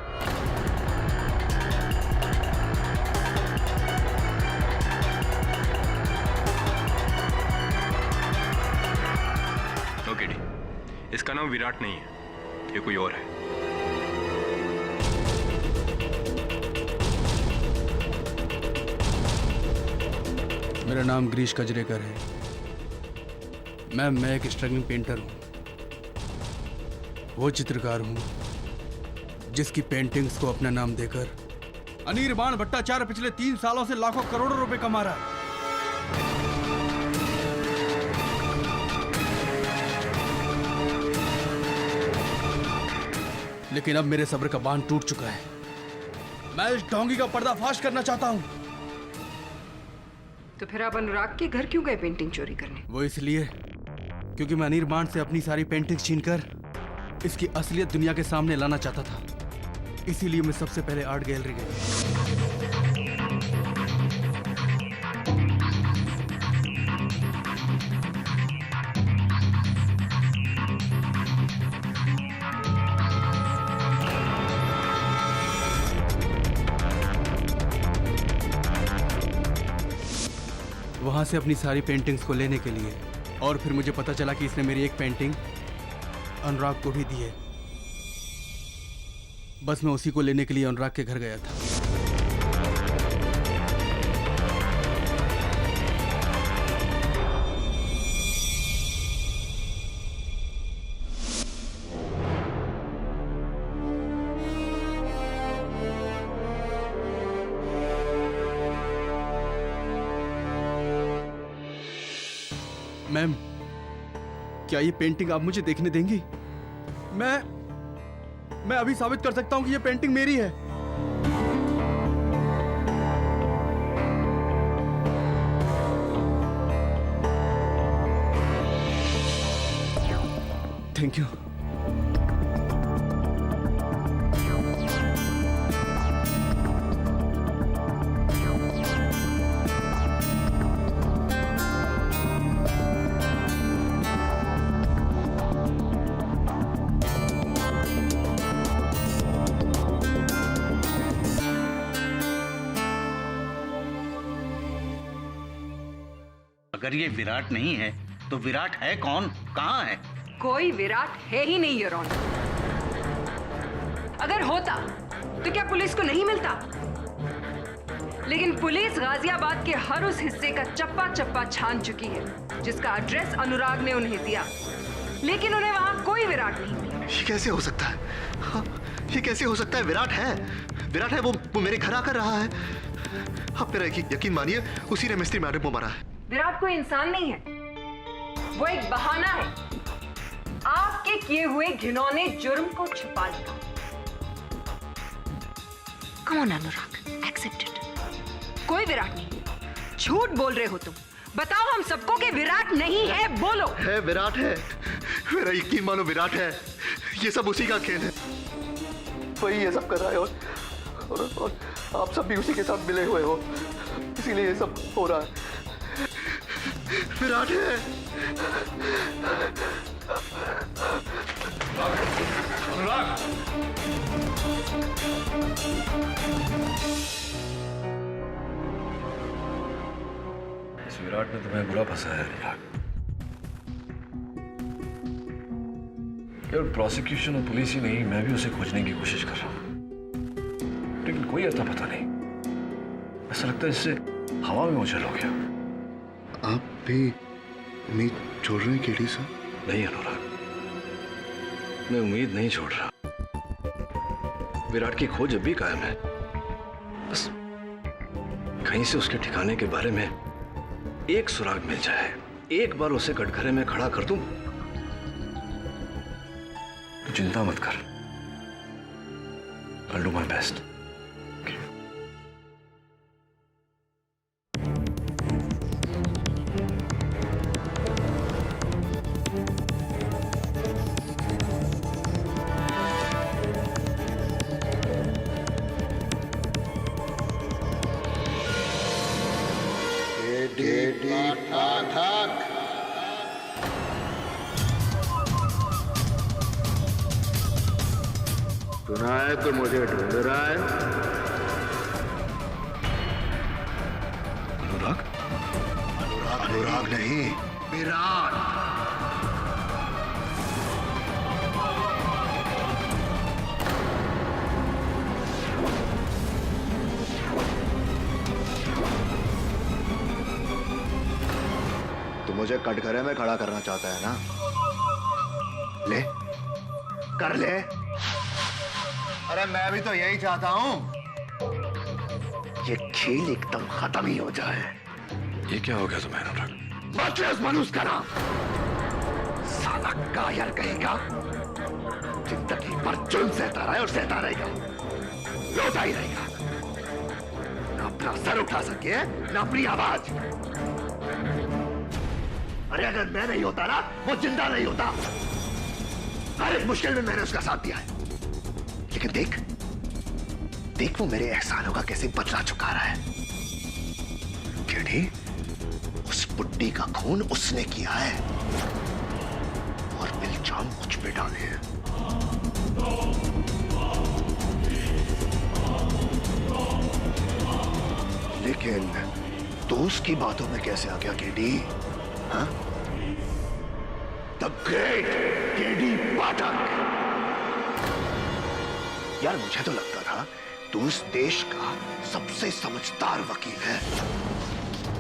नो केडी, इसका नाम विराट नहीं है, ये कोई और है। मेरा नाम गिरीश कजरेकर है। मैं एक स्ट्रगलिंग पेंटर हूँ। वो चित्रकार हूँ जिसकी पेंटिंग्स को अपना नाम देकर अनिर्बाण भट्टाचार्य पिछले 3 सालों से लाखों करोड़ों रुपए कमा रहा है। लेकिन अब मेरे सब्र का बांध टूट चुका है। मैं इस ढोंगी का पर्दाफाश करना चाहता हूँ। तो फिर आप अनुराग के घर क्यों गए पेंटिंग चोरी करने? वो इसलिए क्योंकि मैं अनिर्बाण से अपनी सारी पेंटिंग्स छीनकर इसकी असलियत दुनिया के सामने लाना चाहता था। इसीलिए मैं सबसे पहले आर्ट गैलरी गया। वहां से अपनी सारी पेंटिंग्स को लेने के लिए, और फिर मुझे पता चला कि इसने मेरी एक पेंटिंग अनुराग को भी दी है। बस मैं उसी को लेने के लिए अनुराग के घर गया था। मैम, क्या ये पेंटिंग आप मुझे देखने देंगी? मैं अभी साबित कर सकता हूं कि ये पेंटिंग मेरी है। Thank you. अगर ये विराट नहीं है तो विराट है कौन? कहाँ है? कोई विराट है ही नहीं योर ऑनर। अगर होता तो क्या पुलिस को नहीं मिलता? लेकिन पुलिस गाजियाबाद के हर उस हिस्से का चप्पा चप्पा छान चुकी है जिसका एड्रेस अनुराग ने उन्हें दिया, लेकिन उन्हें वहां कोई विराट नहीं मिला। ये कैसे हो सकता है? हाँ, ये कैसे हो सकता है? विराट है, वो मेरे घर आकर रहा है। आप मेरा यकीन मानिए, उसी ने मिस्त्री मैडम को मारा है। विराट कोई इंसान नहीं है, वो एक बहाना है आपके किए हुए घिनौने जुर्म को छुपाने का। Come on Anurag, accept it. कोई विराट नहीं। झूठ बोल रहे हो तुम। बताओ हम सबको कि विराट नहीं है, बोलो। है, विराट है। मेरा यकीन मानो, विराट है। ये सब उसी का खेल है। वही ये सब कर रहा है और आप सब भी उसी के साथ मिले हुए हो, इसीलिए ये सब हो रहा है। विराट है। अनुराग! इस विराट ने तुम्हें बुरा फंसाया है अनुराग। केवल प्रोसिक्यूशन और पुलिस ही नहीं, मैं भी उसे खोजने की कोशिश कर रहा हूं, लेकिन कोई अता पता नहीं। ऐसा लगता है इससे हवा में उछल हो गया। आप भी उम्मीद छोड़ रहे हैं केडी सर? नहीं अनुराग, मैं उम्मीद नहीं छोड़ रहा। विराट की खोज अब भी कायम है। बस कहीं से उसके ठिकाने के बारे में एक सुराग मिल जाए, एक बार उसे कटघरे में खड़ा कर दूं, तो चिंता मत कर। I'll do my best. KD Pathak. सुना है तो मुझे ढूंढ रहा है? अनुराग? अनुराग नहीं, विराट। तू मुझे कटघरे में खड़ा करना चाहता है ना? ले, कर ले। अरे मैं भी तो यही चाहता हूं, ये खेल एकदम खत्म ही हो जाए। ये क्या हो गया तुम्हें अनुराग? बचलेस मनुष्य का नाम, साला कायर कहेगा। जिंदगी भर जुल्म सहता रहा है और सहता रहेगा, लौटा ही रहेगा। ना अपना सर उठा सके, ना अपनी आवाज। अरे अगर मैं नहीं होता ना, वो जिंदा नहीं होता। हर एक मुश्किल में मैंने उसका साथ दिया है, लेकिन देख देख वो मेरे एहसानों का कैसे बदला चुका रहा है। केडी, उस बुड्ढी का खून उसने किया है और इल्जाम मुझ पे डाले हैं। लेकिन दोस्त की बातों में कैसे आ गया केडी? हाँ? द ग्रेट केडी पाठक। यार मुझे तो लगता था तू इस देश का सबसे समझदार वकील है।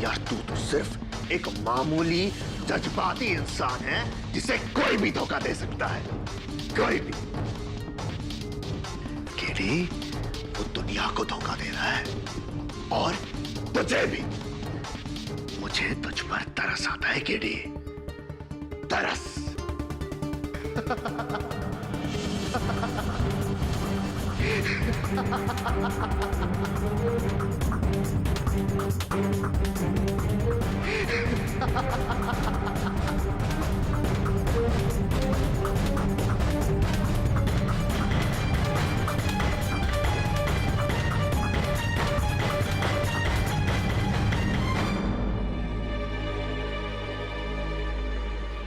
यार तू तो सिर्फ एक मामूली जज्बाती इंसान है जिसे कोई भी धोखा दे सकता है, कोई भी। केडी, वो दुनिया को धोखा दे रहा है और तुझे भी। मुझे तुझ पर तरस आता है केडी, तरस।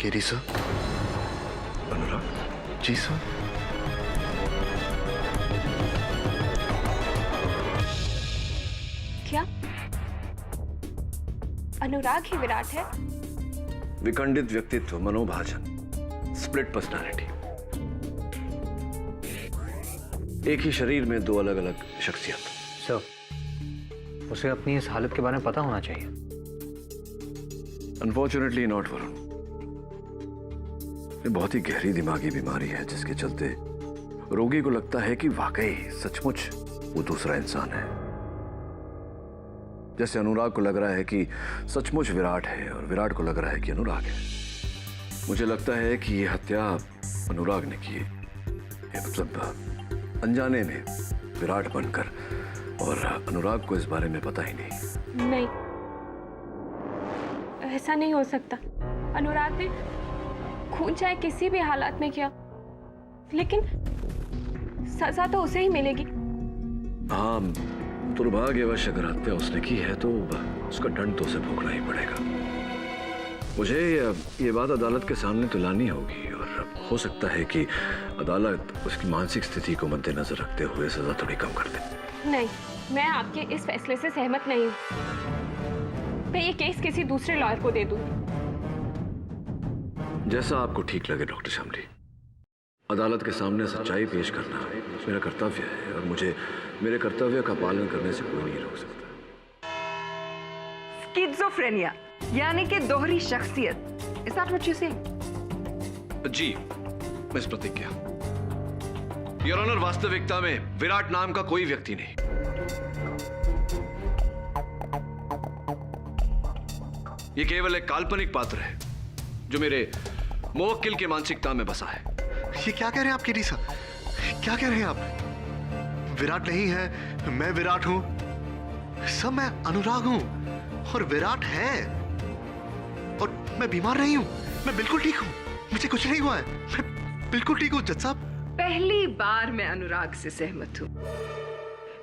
KD sir. अनुराग? जी सर। क्या अनुराग ही विराट है? विखंडित व्यक्तित्व, मनोभाजन, स्प्लिट पर्सनालिटी। एक ही शरीर में दो अलग अलग शख्सियत। सर, उसे अपनी इस हालत के बारे में पता होना चाहिए। Unfortunately not Varun. ये बहुत ही गहरी दिमागी बीमारी है जिसके चलते रोगी को लगता है कि वाकई सचमुच वो दूसरा इंसान है। जैसे अनुराग को लग रहा है कि सचमुच विराट है और विराट को लग रहा है कि अनुराग है। मुझे लगता है कि ये हत्या अनुराग ने की है, मतलब अनजाने में विराट बनकर, और अनुराग को इस बारे में पता ही नहीं। नहीं, ऐसा नहीं हो सकता। अनुराग ने खून चाहे किसी भी हालात में किया, लेकिन सजा तो उसे ही मिलेगी। हाँ, दुर्भाग्यवश अगर हत्या उसने की है तो उसका दंड तो उसे भोगना ही पड़ेगा। मुझे ये बात अदालत के सामने तो लानी होगी, और हो सकता है कि अदालत उसकी मानसिक स्थिति को मद्देनजर रखते हुए सजा थोड़ी कम कर दे। नहीं, मैं आपके इस फैसले से सहमत नहीं हूँ। मैं ये केस किसी दूसरे लॉयर को दे दूंगी। जैसा आपको ठीक लगे डॉक्टर शामली। अदालत के सामने सच्चाई पेश करना मेरा कर्तव्य है, और मुझे मेरे कर्तव्य का पालन करने से कोई नहीं रोक सकता। स्किज़ोफ्रेनिया, यानी कि दोहरी शख्सियत। Is that what you say? जी, मिस प्रतिज्ञा। योर ऑनर, वास्तविकता में विराट नाम का कोई व्यक्ति नहीं। ये केवल एक काल्पनिक पात्र है जो मेरे मुवक्किल की मानसिकता में बसा है। ये क्या कह रहे हैं आप केडी सर? क्या कह रहे हैं आप? विराट नहीं है, मैं विराट हूं। सब मैं अनुराग हूं और विराट है, और मैं बीमार नहीं हूं। मैं बिल्कुल ठीक हूं, मुझे कुछ नहीं हुआ है। मैं बिल्कुल ठीक हूं जज साहब। पहली बार मैं अनुराग से सहमत हूं,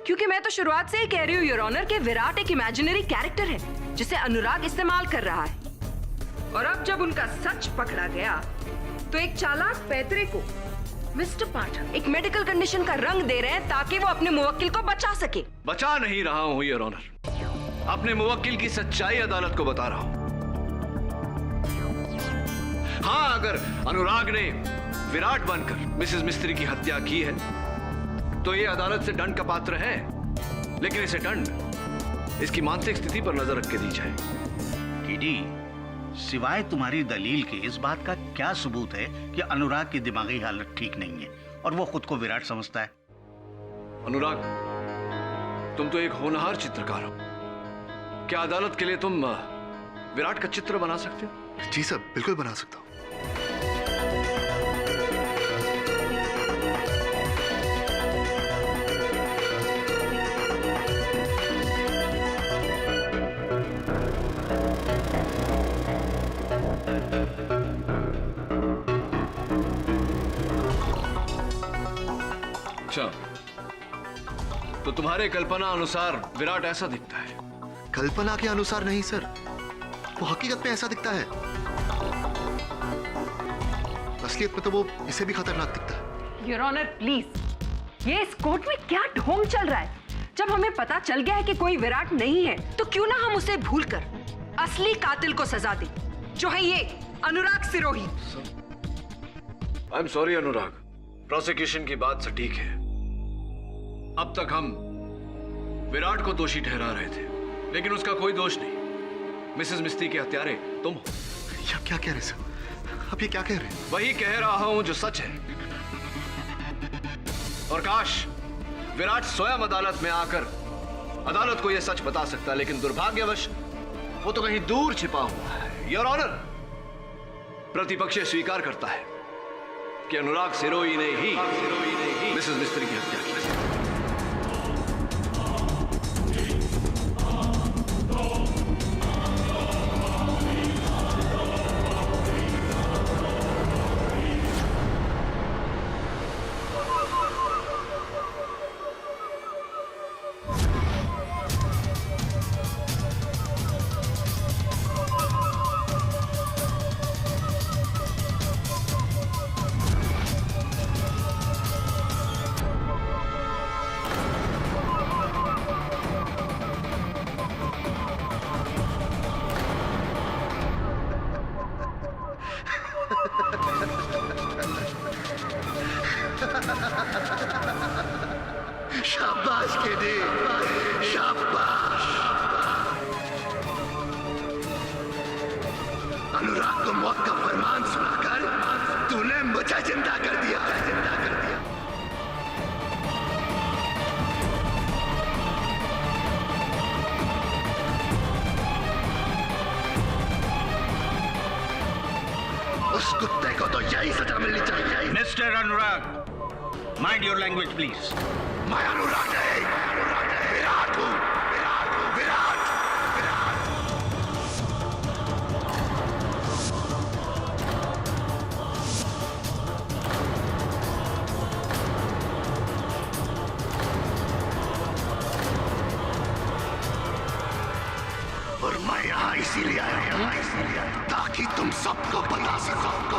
क्योंकि मैं तो शुरुआत से ही कह रही हूं योर ऑनर कि विराट एक इमेजिनरी कैरेक्टर है। जिसे अनुराग इस्तेमाल कर रहा है। और अब जब उनका सच पकड़ा गया तो एक चालाक पैतरे को मिस्टर पाठक एक मेडिकल कंडीशन का रंग दे रहे हैं ताकि वो अपने मुवक्किल को बचा सके। बचा नहीं रहा हूं योर ऑनर, अपने मुवक्किल की सच्चाई अदालत को बता रहा हूं। हाँ, अगर अनुराग ने विराट बनकर मिसेस मिस्त्री की हत्या की है तो ये अदालत से दंड का पात्र है, लेकिन इसे दंड इसकी मानसिक स्थिति पर नजर रख के दी जाए। कीडी, सिवाय तुम्हारी दलील के इस बात का क्या सबूत है कि अनुराग की दिमागी हालत ठीक नहीं है और वो खुद को विराट समझता है? अनुराग, तुम तो एक होनहार चित्रकार हो। क्या अदालत के लिए तुम विराट का चित्र बना सकते हो? जी सर, बिल्कुल बना सकता हूं। अच्छा, तो तुम्हारे कल्पना अनुसार विराट ऐसा दिखता है? कल्पना के अनुसार नहीं सर, वो हकीकत में ऐसा दिखता है। असलियत में तो वो इसे भी खतरनाक दिखता है। योर ऑनर प्लीज, ये इस कोर्ट में क्या ढोंग चल रहा है? जब हमें पता चल गया है कि कोई विराट नहीं है तो क्यों ना हम उसे भूलकर असली कातिल को सजा दें, जो है ये Anurag Sirohi. I am sorry Anurag, prosecution की बात सटीक है। अब तक हम विराट को दोषी ठहरा रहे थे, लेकिन उसका कोई दोष नहीं। मिसेस मिस्त्री के हत्यारे तुम हो। क्या कह रहे सर? अब ये क्या कह रहे हैं? वही कह रहा हूं जो सच है। और काश विराट स्वयं अदालत में आकर अदालत को यह सच बता सकता, लेकिन दुर्भाग्यवश वो तो कहीं दूर छिपा हुआ है। योर ऑनर, प्रतिपक्ष स्वीकार करता है कि अनुराग सिरोही ने ही मिसेस मिस्त्री की हत्या की। शाबाश केडी, शाबाश। अनुराग को मौत का फरमान सुनाकर तूने मुझे जिंदा कर दिया, जिंदा कर दिया। उस कुत्ते को तो यही सजा मिलनी चाहिए। Mister Anurag, mind your language please. मैं अनुराग नहीं, विराट हूं, विराट। और मैं यहाँ इसीलिए आया हूँ ताकि तुम सबको बता सको,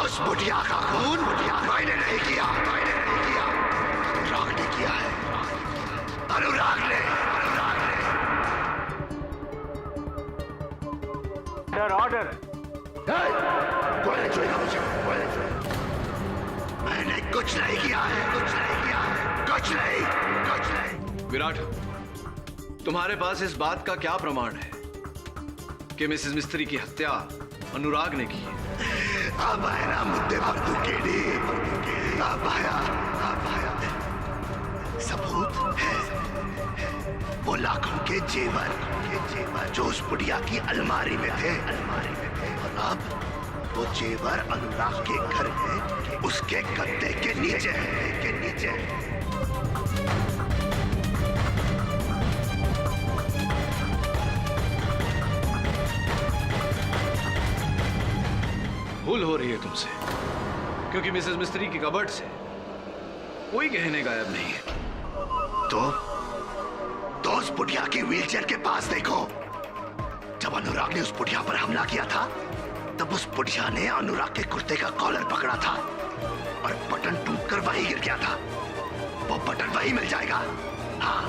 उस बुढ़िया का खून मैंने नहीं किया, अनुराग ने किया है, अनुराग ने। ऑर्डर। मैंने कुछ नहीं किया है, कुछ नहीं। विराट, तुम्हारे पास इस बात का क्या प्रमाण है कि मिसेस मिस्त्री की हत्या अनुराग ने की है? अब आया ना मुद्दे पर तू केडी, अब आया। सबूत है वो लाखों के जेवर जो उस बुढ़िया की अलमारी में थे, और अब वो जेवर अनुराग के घर में उसके गद्दे के नीचे। भूल हो रही है तुमसे, क्योंकि मिसेस मिस्त्री की कबर्ड से कोई गहने गायब नहीं है। तो उस बुढ़िया की व्हीलचेयर के पास देखो, जब अनुराग ने उस बुढ़िया पर हमला किया था तब उस बुढ़िया ने अनुराग के कुर्ते का कॉलर पकड़ा था और बटन टूटकर वहीं गिर गया था। वो बटन वहीं मिल जाएगा। हाँ,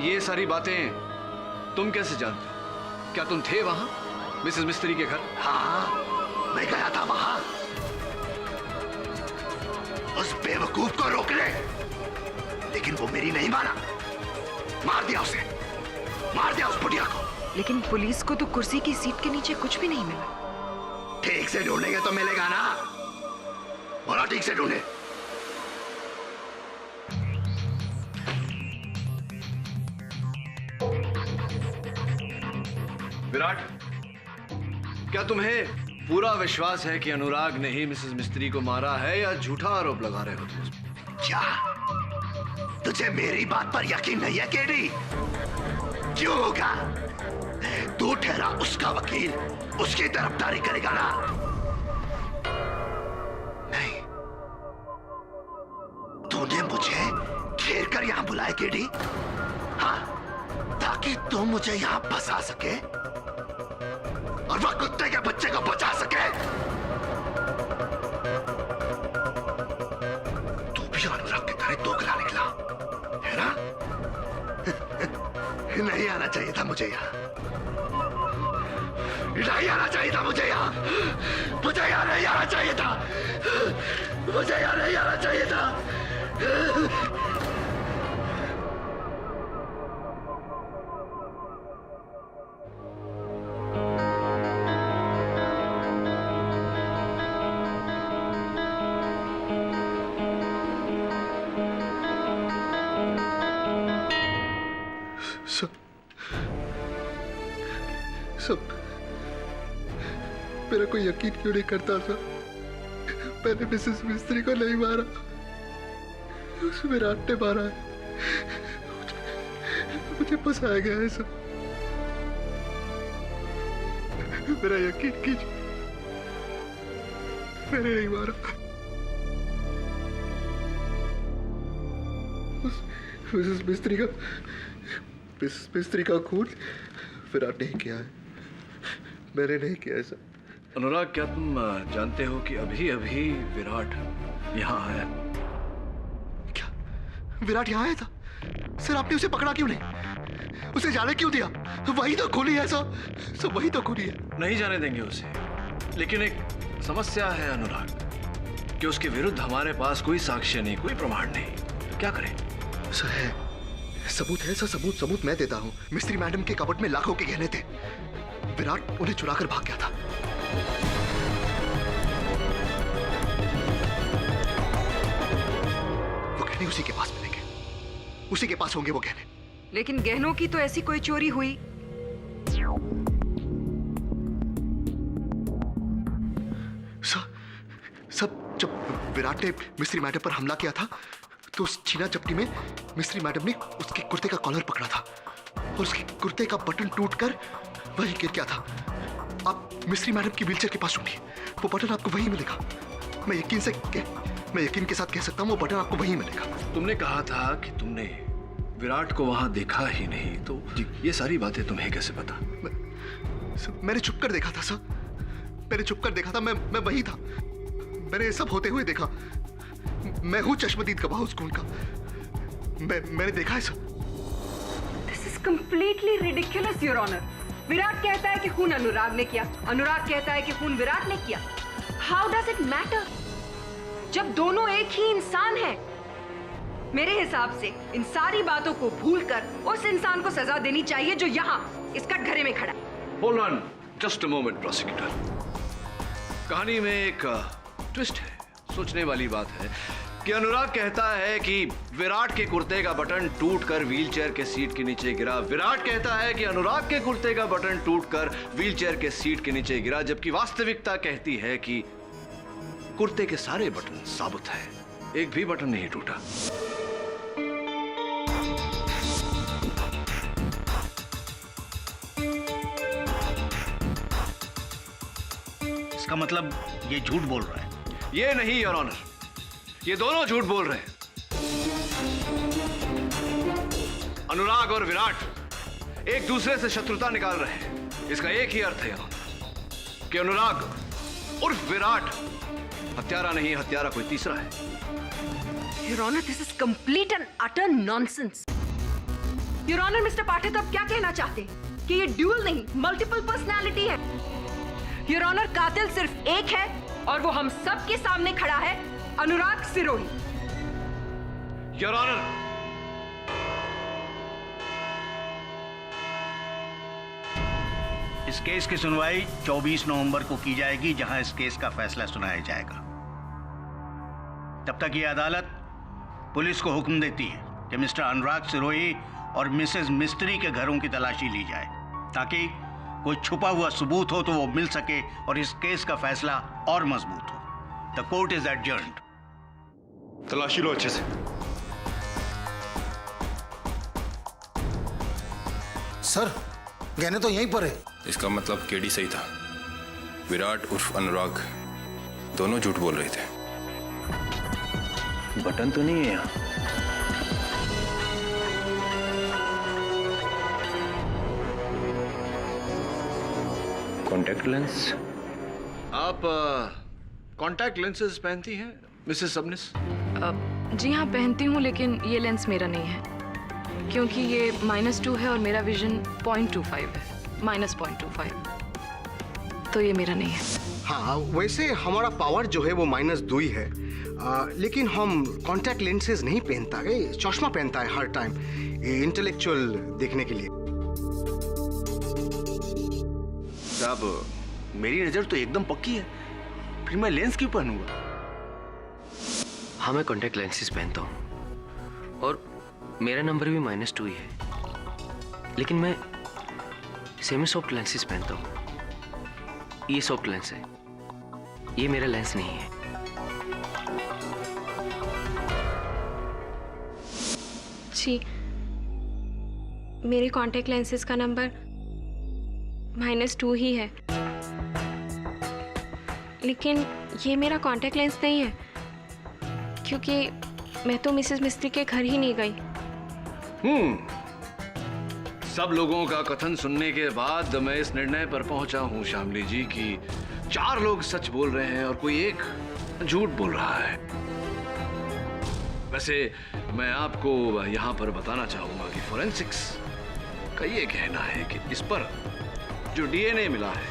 ये सारी बातें तुम कैसे जानते हो? क्या तुम थे वहां मिसेस मिस्त्री के घर? हाँ, मैं गया था वहां उस बेवकूफ को रोकने, लेकिन वो मेरी नहीं माना। मार दिया उसे, मार दिया उस बुढ़िया को। लेकिन पुलिस को तो कुर्सी की सीट के नीचे कुछ भी नहीं मिला। ठीक से ढूंढेंगे तो मिलेगा ना। बोला ठीक से ढूंढे। विराट, क्या तुम्हें पूरा विश्वास है कि अनुराग ने ही मिसेस मिस्त्री को मारा है या झूठा आरोप लगा रहे हो तुम? क्या तुझे मेरी बात पर यकीन नहीं है केडी? क्यों होगा? तू ठहरा उसका वकील, उसकी तरफदारी करेगा ना? नहीं, तूने मुझे घेर कर यहां बुलाया केडी, हाँ, ताकि तू मुझे यहां फंसा सके और वह कुत्ते के बच्चे को बचा सके। तू भी अनुराग की तरह दोगला निकला है ना? नहीं आना चाहिए था मुझे यहाँ, नहीं आना चाहिए था मुझे यहाँ, मुझे यहाँ नहीं आना चाहिए था, मुझे यहाँ नहीं आना चाहिए था। सब मेरा कोई यकीन क्यों नहीं करता था? मैंने मिसेस मिस्त्री को नहीं मारा, उस विराट ने मारा है। मुझे फंसाया गया है सब। मेरा यकीन कीजिए, मैंने नहीं मारा। मिसेस मिस्त्री का खून विराट नहीं किया है, मैंने नहीं किया ऐसा। अनुराग, क्या तुम जानते हो कि अभी अभी विराट यहाँ आया? क्या विराट यहाँ आया था? सर, आपने उसे पकड़ा क्यों नहीं? उसे जाने क्यों दिया? वही तो खूनी है सब, वही तो खूनी है। नहीं जाने देंगे उसे, लेकिन एक समस्या है अनुराग कि उसके विरुद्ध हमारे पास कोई साक्ष्य नहीं, कोई प्रमाण नहीं। क्या करें? सर, है सबूत है सर, सबूत मैं देता हूँ। मिस्त्री मैडम के कबर्ड में लाखों के गहने थे, विराट उन्हें चुराकर भाग गया था। वो गहने उसी के पास मिलेंगे, उसी के पास होंगे वो गहने। लेकिन गहनों की तो ऐसी कोई चोरी हुई? सब जब विराट ने मिस्त्री मैडम पर हमला किया था तो उस छीना चपटी में मिस्त्री मैडम ने उसके कुर्ते का कॉलर पकड़ा था और उसके कुर्ते का बटन टूटकर वही गिर गया था। आप मिस्त्री मैडम की व्हीलचेयर के पास सुनिए, वो बटन आपको वहीं मिलेगा। मैं यकीन के साथ कह सकता हूँ, वो बटन आपको वहीं मिलेगा। तुमने कहा था कि तुमने विराट को वहां देखा ही नहीं, तो ये सारी बातें तुम्हें कैसे पता? मैंने छुप कर देखा था सर, मैंने छुप कर देखा था। मैं वही था, मैंने सब होते हुए देखा। मैं हूँ चश्मदीद गवाह उस खून का, मैंने देखा है sir. This is completely ridiculous, Your Honor. Virat कहता है कि खून अनुराग ने किया, अनुराग कहता है कि खून विराट ने किया। How does it matter? जब दोनों एक ही इंसान हैं। मेरे हिसाब से इन सारी बातों को भूलकर उस इंसान को सजा देनी चाहिए जो यहाँ इस कटघरे में खड़ा है। Hold on, just a moment, prosecutor. कहानी में एक ट्विस्ट है, सोचने वाली बात है कि अनुराग कहता है कि विराट के कुर्ते का बटन टूटकर व्हीलचेयर के सीट के नीचे गिरा। विराट कहता है कि अनुराग के कुर्ते का बटन टूटकर व्हीलचेयर के सीट के नीचे गिरा, जबकि वास्तविकता कहती है कि कुर्ते के सारे बटन साबुत है, एक भी बटन नहीं टूटा। इसका मतलब ये झूठ बोल रहा है? ये नहीं योर ऑनर, ये दोनों झूठ बोल रहे हैं। अनुराग और विराट एक दूसरे से शत्रुता निकाल रहे हैं। इसका एक ही अर्थ है कि अनुराग उर्फ विराट हत्यारा नहीं, हत्यारा कोई तीसरा है। Your Honor, this is complete and utter nonsense. Your Honor, Mr. पाठक अब क्या कहना चाहते हैं कि ये ड्यूअल नहीं, मल्टीपल पर्सनालिटी है? Your Honor, कातिल सिर्फ एक है और वो हम सब के सामने खड़ा है, अनुराग सिरोही। Your Honor, इस केस की सुनवाई 24 नवंबर को की जाएगी, जहां इस केस का फैसला सुनाया जाएगा। तब तक ये अदालत पुलिस को हुक्म देती है कि मिस्टर अनुराग सिरोही और मिसेस मिस्त्री के घरों की तलाशी ली जाए, ताकि कोई छुपा हुआ सबूत हो तो वो मिल सके और इस केस का फैसला और मजबूत हो। The court is adjourned. तलाशी लो अच्छे से। सर, गहने तो यहीं पर है। इसका मतलब केडी सही था। विराट उर्फ अनुराग दोनों झूठ बोल रहे थे। बटन तो नहीं है यहाँ। Contact lens. आप कॉन्टैक्ट लेंसेज पहनती हैं मिसेस सबनिस? जी हाँ, पहनती हूँ, लेकिन ये लेंस मेरा नहीं है क्योंकि ये -2 है और मेरा विजन 0.25 है, -0.25, तो ये मेरा नहीं है। हाँ, वैसे हमारा पावर जो है वो -2 ही है, लेकिन हम कॉन्टैक्ट लेंसेज नहीं पहनता है, चश्मा पहनता है हर टाइम, इंटेलेक्चुअल देखने के लिए। साहब, मेरी नजर तो एकदम पक्की है, फिर मैं लेंस क्यों पहनूंगा? हाँ, मैं कॉन्टैक्ट लेंसेज पहनता हूँ और मेरा नंबर भी -2 ही है, लेकिन मैं सेमी सॉफ्ट लेंसेज पहनता हूँ। ये सॉफ्ट लेंस है, ये मेरा लेंस नहीं है। जी, मेरे कॉन्टैक्ट लेंसेज का नंबर -2 ही है, लेकिन ये मेरा कॉन्टैक्ट लेंस नहीं है क्योंकि मैं तो मिसेस मिस्त्री के घर ही नहीं गई। सब लोगों का कथन सुनने के बाद मैं इस निर्णय पर पहुंचा हूं श्यामली जी कि 4 लोग सच बोल रहे हैं और कोई एक झूठ बोल रहा है। वैसे मैं आपको यहां पर बताना चाहूंगा कि फोरेंसिक्स का ये कहना है कि इस पर जो डीएनए मिला है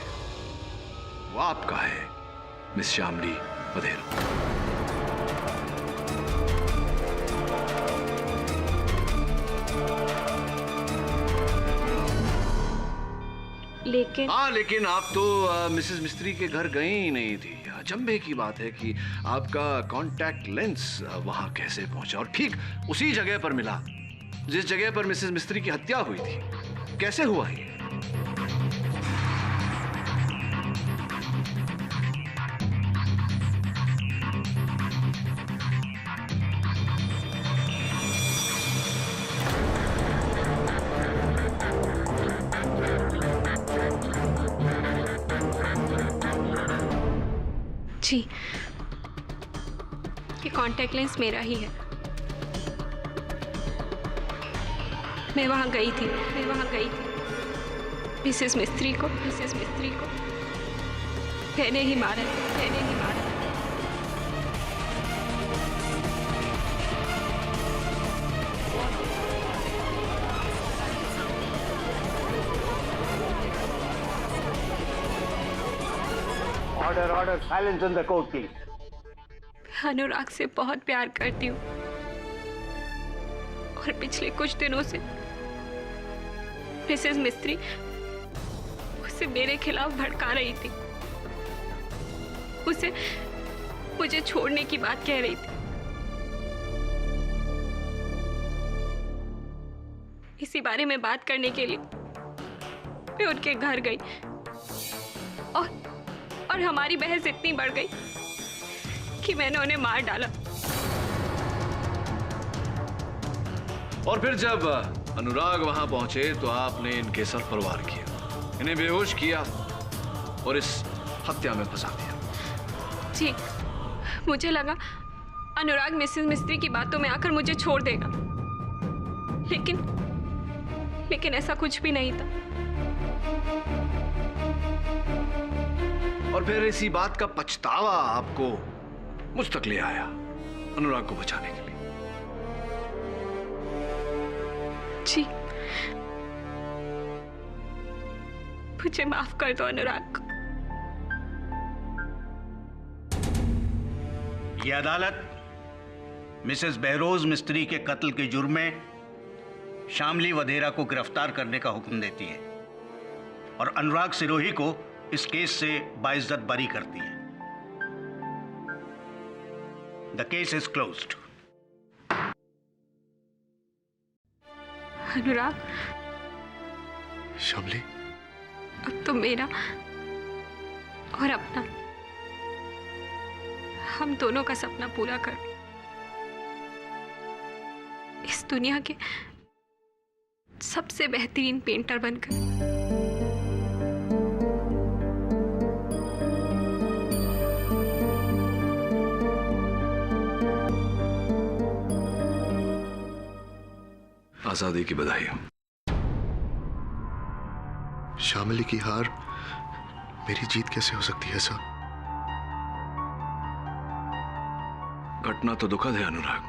वो आपका है, मिस श्यामली बधेरा। लेकिन आप तो मिसेस मिस्त्री के घर गई ही नहीं थी। अचंभे की बात है कि आपका कॉन्टैक्ट लेंस वहां कैसे पहुंचा और ठीक उसी जगह पर मिला जिस जगह पर मिसेस मिस्त्री की हत्या हुई थी। कैसे हुआ ये? जी, ये कॉन्टैक्ट लेंस मेरा ही है। मैं वहां गई थी मिसेस मिस्त्री को मैंने ही मारा। Order, silence in the court, please. अनुराग से बहुत प्यार करती हूँ और पिछले कुछ दिनों से मिसेस मिस्त्री उसे मेरे खिलाफ भड़का रही थी, उसे मुझे छोड़ने की बात कह रही थी। इसी बारे में बात करने के लिए मैं उनके घर गई और हमारी बहस इतनी बढ़ गई कि मैंने उन्हें मार डाला। और फिर जब अनुराग वहां पहुंचे तो आपने इनके सर पर वार किया, इन्हें बेहोश किया और इस हत्या में फंसा दिया। जी, मुझे लगा अनुराग मिसेस मिस्त्री की बातों में आकर मुझे छोड़ देगा, लेकिन ऐसा कुछ भी नहीं था। और फिर इसी बात का पछतावा आपको मुझ तक ले आया, अनुराग को बचाने के लिए। जी, मुझे माफ कर दो अनुराग। ये अदालत मिसेस बहरोज मिस्त्री के कत्ल के जुर्म में शामली वधेरा को गिरफ्तार करने का हुक्म देती है और अनुराग सिरोही को इस केस से बाइज्जत बरी करती है। The case is closed. Anurag, Shamli, अब तो मेरा और अपना, हम दोनों का सपना पूरा कर इस दुनिया के सबसे बेहतरीन पेंटर बनकर। आजादी की बधाई हो। शामली की हार मेरी जीत कैसे हो सकती है सर? घटना तो दुखद है अनुराग,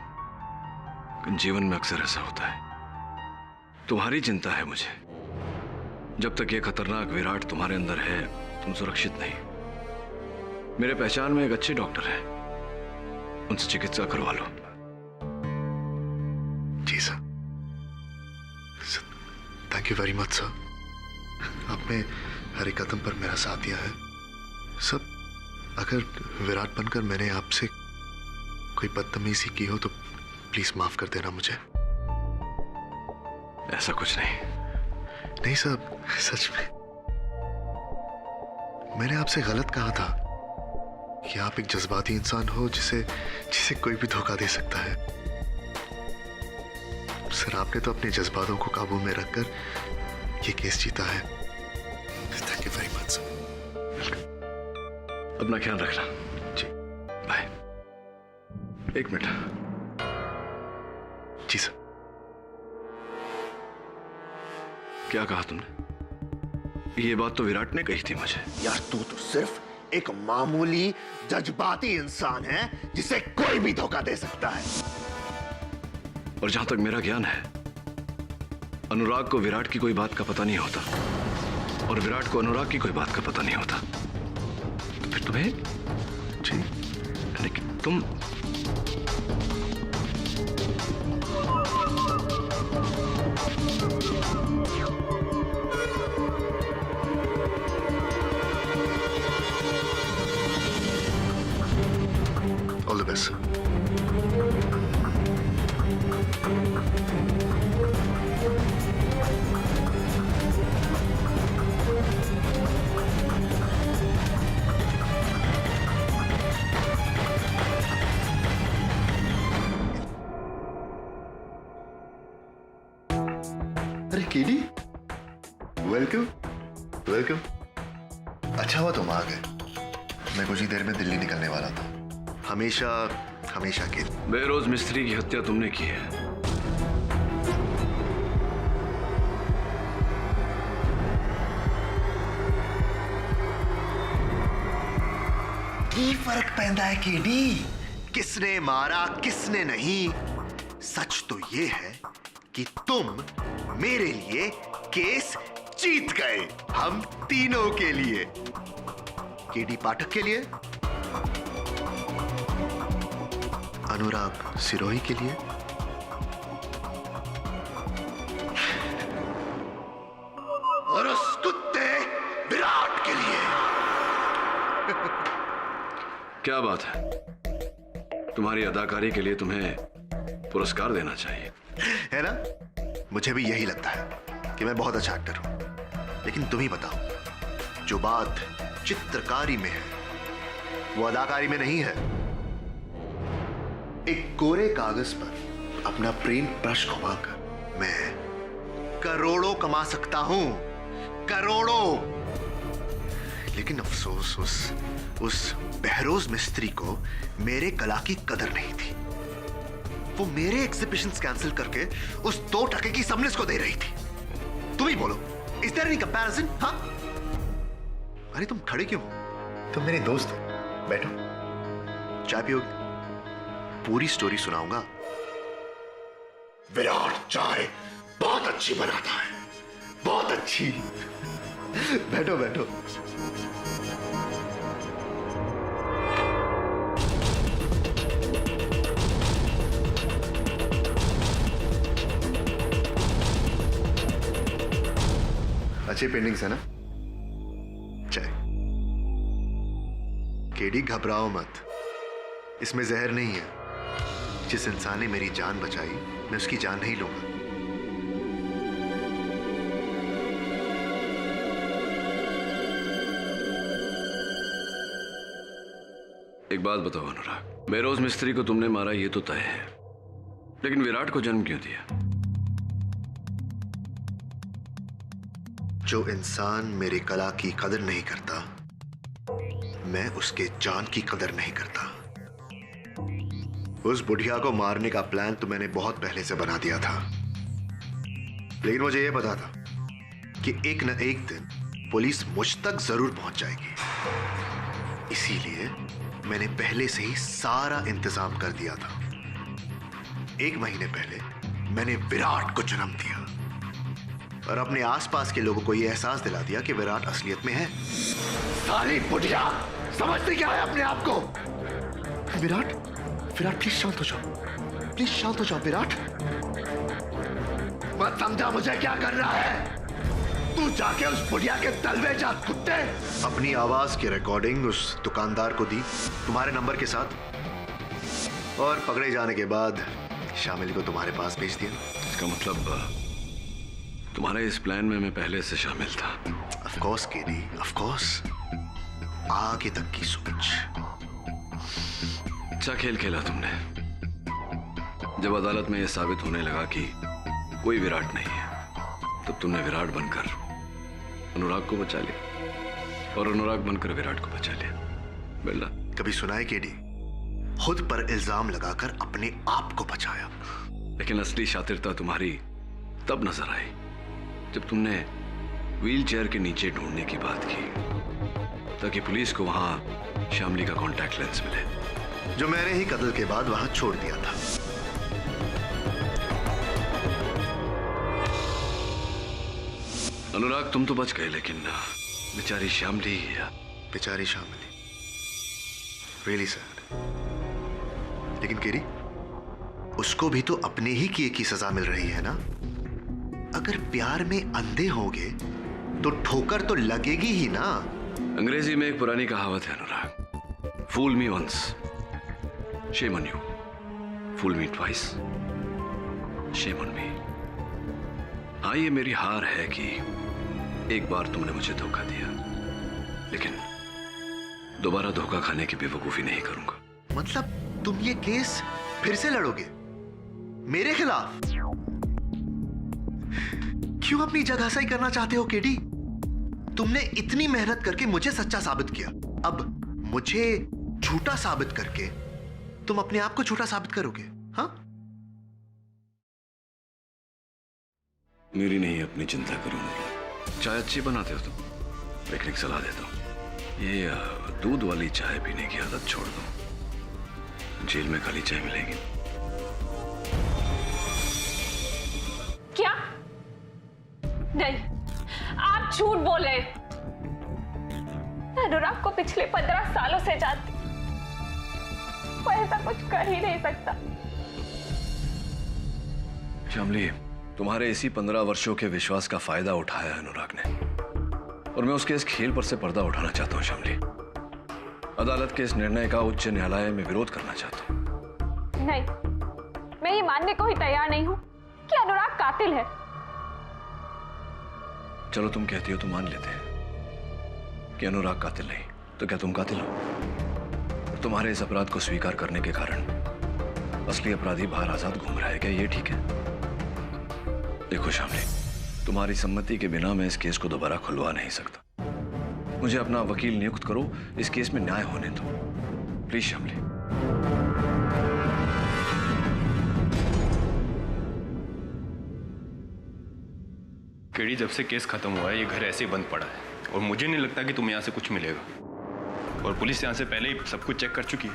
लेकिन जीवन में अक्सर ऐसा होता है। तुम्हारी चिंता है मुझे। जब तक ये खतरनाक विराट तुम्हारे अंदर है, तुम सुरक्षित नहीं। मेरे पहचान में एक अच्छे डॉक्टर है, उनसे चिकित्सा करवा लो। जी sir, thank you very much sir. आपने हर एक कदम पर मेरा साथ दिया है। सब अगर विराट बनकर मैंने आपसे कोई बदतमीजी की हो तो प्लीज माफ कर देना मुझे। ऐसा कुछ नहीं साहब, सच में मैंने आपसे गलत कहा था कि आप एक जज्बाती इंसान हो जिसे कोई भी धोखा दे सकता है। सर, आपने तो अपने जज्बातों को काबू में रखकर ये केस जीता है। Thank you very much sir. अपना ख्याल रखना। जी, बाय। एक मिनट। जी सर। क्या कहा तुमने? ये बात तो विराट ने कही थी मुझे। यार, तू तो सिर्फ एक मामूली जज्बाती इंसान है जिसे कोई भी धोखा दे सकता है। और जहां तक मेरा ज्ञान है, अनुराग को विराट की कोई बात का पता नहीं होता और विराट को अनुराग की कोई बात का पता नहीं होता। तो फिर तुम्हें जी, लेकिन तुम ऑल द बेस्ट। अरे केडी, वेलकम वेलकम। अच्छा हुआ तुम आ गए, मैं कुछ ही देर में दिल्ली निकलने वाला था। हमेशा हमेशा के बहरोज मिस्त्री की हत्या तुमने की है। की फर्क पैदा है केडी, किसने मारा किसने नहीं। सच तो ये है कि तुम मेरे लिए केस जीत गए, हम तीनों के लिए। केडी पाठक के लिए, अनुराग सिरोही के लिए और उस कुत्ते विराट के लिए। क्या बात है, तुम्हारी अदाकारी के लिए तुम्हें पुरस्कार देना चाहिए, है ना? मुझे भी यही लगता है कि मैं बहुत अच्छा एक्टर हूं। लेकिन तुम ही बताओ, जो बात चित्रकारी में है वो अदाकारी में नहीं है। एक कोरे कागज पर अपना प्रेम ब्रश घुमाकर मैं करोड़ों कमा सकता हूं, करोड़ों। लेकिन अफसोस उस बहरोज मिस्त्री को मेरे कला की कदर नहीं थी। वो मेरे एग्जिबिशंस कैंसिल करके उस 2 टके की सबनिस को दे रही थी। तुम ही बोलो, इज देयर एनी कंपैरिजन? हाँ? अरे तुम खड़े क्यों? तुम मेरे दोस्त हो, बैठो, चाय पियोगे? पूरी स्टोरी सुनाऊंगा। विराट चाय बहुत अच्छी बनाता है, बहुत अच्छी। बैठो बैठो। अच्छी पेंटिंग्स है ना? चाय। केडी घबराओ मत, इसमें जहर नहीं है। जिस इंसान ने मेरी जान बचाई, मैं उसकी जान नहीं लूंगा। एक बात बताओ अनुराग, बेरोज मिस्त्री को तुमने मारा ये तो तय है, लेकिन विराट को जन्म क्यों दिया? जो इंसान मेरी कला की कदर नहीं करता, मैं उसके जान की कदर नहीं करता। उस बुढ़िया को मारने का प्लान तो मैंने बहुत पहले से बना दिया था, लेकिन मुझे यह पता था कि एक न एक दिन पुलिस मुझ तक जरूर पहुंच जाएगी। इसीलिए मैंने पहले से ही सारा इंतजाम कर दिया था। 1 महीने पहले मैंने विराट को जन्म दिया और अपने आसपास के लोगों को यह एहसास दिला दिया कि विराट असलियत में है। सारी बुढ़िया समझती क्या है अपने आप को? विराट, विराट प्लीज शांत हो जाओ, प्लीज शांत हो जाओ। विराट मत समझा मुझे क्या कर रहा है। तू जाके उस बुढ़िया के तलवे जा कुत्ते। अपनी आवाज की रिकॉर्डिंग उस दुकानदार को दी तुम्हारे नंबर के साथ, और पकड़े जाने के बाद शामिल को तुम्हारे पास भेज दिया। इसका मतलब तुम्हारे इस प्लान में मैं पहले से शामिल था। Of course KD, of course. आगे तक की सोच। अच्छा खेल खेला तुमने। जब अदालत में यह साबित होने लगा कि कोई विराट नहीं है, तब तुमने विराट बनकर अनुराग को बचा लिया और अनुराग बनकर विराट को बचा लिया। बेला कभी सुना है केडी? खुद पर इल्जाम लगाकर अपने आप को बचाया। लेकिन असली शातिरता तुम्हारी तब नजर आई जब तुमने व्हील चेयर के नीचे ढूंढने की बात की, ताकि पुलिस को वहां शामली का कॉन्टैक्ट लेंस मिले, जो मैंने ही कत्ल के बाद वहां छोड़ दिया था। अनुराग तुम तो बच गए, लेकिन बेचारी शामली। बेचारी शामली, रियली सैड। लेकिन केरी, उसको भी तो अपने ही किए की सजा मिल रही है ना। अगर प्यार में अंधे होंगे तो ठोकर तो लगेगी ही ना। अंग्रेजी में एक पुरानी कहावत है Anurag, fool me once, shame on you, fool me twice, shame on me. हाँ, ये मेरी हार है कि एक बार तुमने मुझे धोखा दिया, लेकिन दोबारा धोखा खाने की बेवकूफी नहीं करूंगा। मतलब तुम ये केस फिर से लड़ोगे मेरे खिलाफ? क्यों अपनी जगहसाई करना चाहते हो केडी? तुमने इतनी मेहनत करके मुझे सच्चा साबित किया, अब मुझे झूठा साबित करके तुम अपने आप को झूठा साबित करोगे? हाँ? मेरी नहीं, अपनी चिंता करूंगा। चाय अच्छी बनाते हो तुम, लेकिन एक सलाह देता हूं, ये दूध वाली चाय पीने की आदत छोड़ दो। जेल में खाली चाय मिलेगी। क्या? नहीं, आप झूठ बोल रहे हैं। मैं अनुराग को पिछले 15 सालों से जानती, वो ऐसा कुछ कर ही नहीं सकता। शामली, तुम्हारे इसी 15 वर्षों के विश्वास का फायदा उठाया अनुराग ने, और मैं उसके इस खेल पर से पर्दा उठाना चाहता हूं। शामली, अदालत के इस निर्णय का उच्च न्यायालय में विरोध करना चाहता हूं। नहीं, मैं ये मानने को ही तैयार नहीं हूं कि अनुराग कातिल है। चलो तुम कहती हो तो मान लेते हैं कि अनुराग कातिल नहीं, तो क्या तुम कातिल हो? तुम्हारे इस अपराध को स्वीकार करने के कारण असली अपराधी बाहर आजाद घूम रहा है, क्या ये ठीक है? देखो शामली, तुम्हारी सम्मति के बिना मैं इस केस को दोबारा खुलवा नहीं सकता। मुझे अपना वकील नियुक्त करो, इस केस में न्याय होने दो, प्लीज शामली। केडी, जब से केस खत्म हुआ है ये घर ऐसे ही बंद पड़ा है और मुझे नहीं लगता कि तुम्हें यहाँ से कुछ मिलेगा। और पुलिस यहाँ से पहले ही सब कुछ चेक कर चुकी है।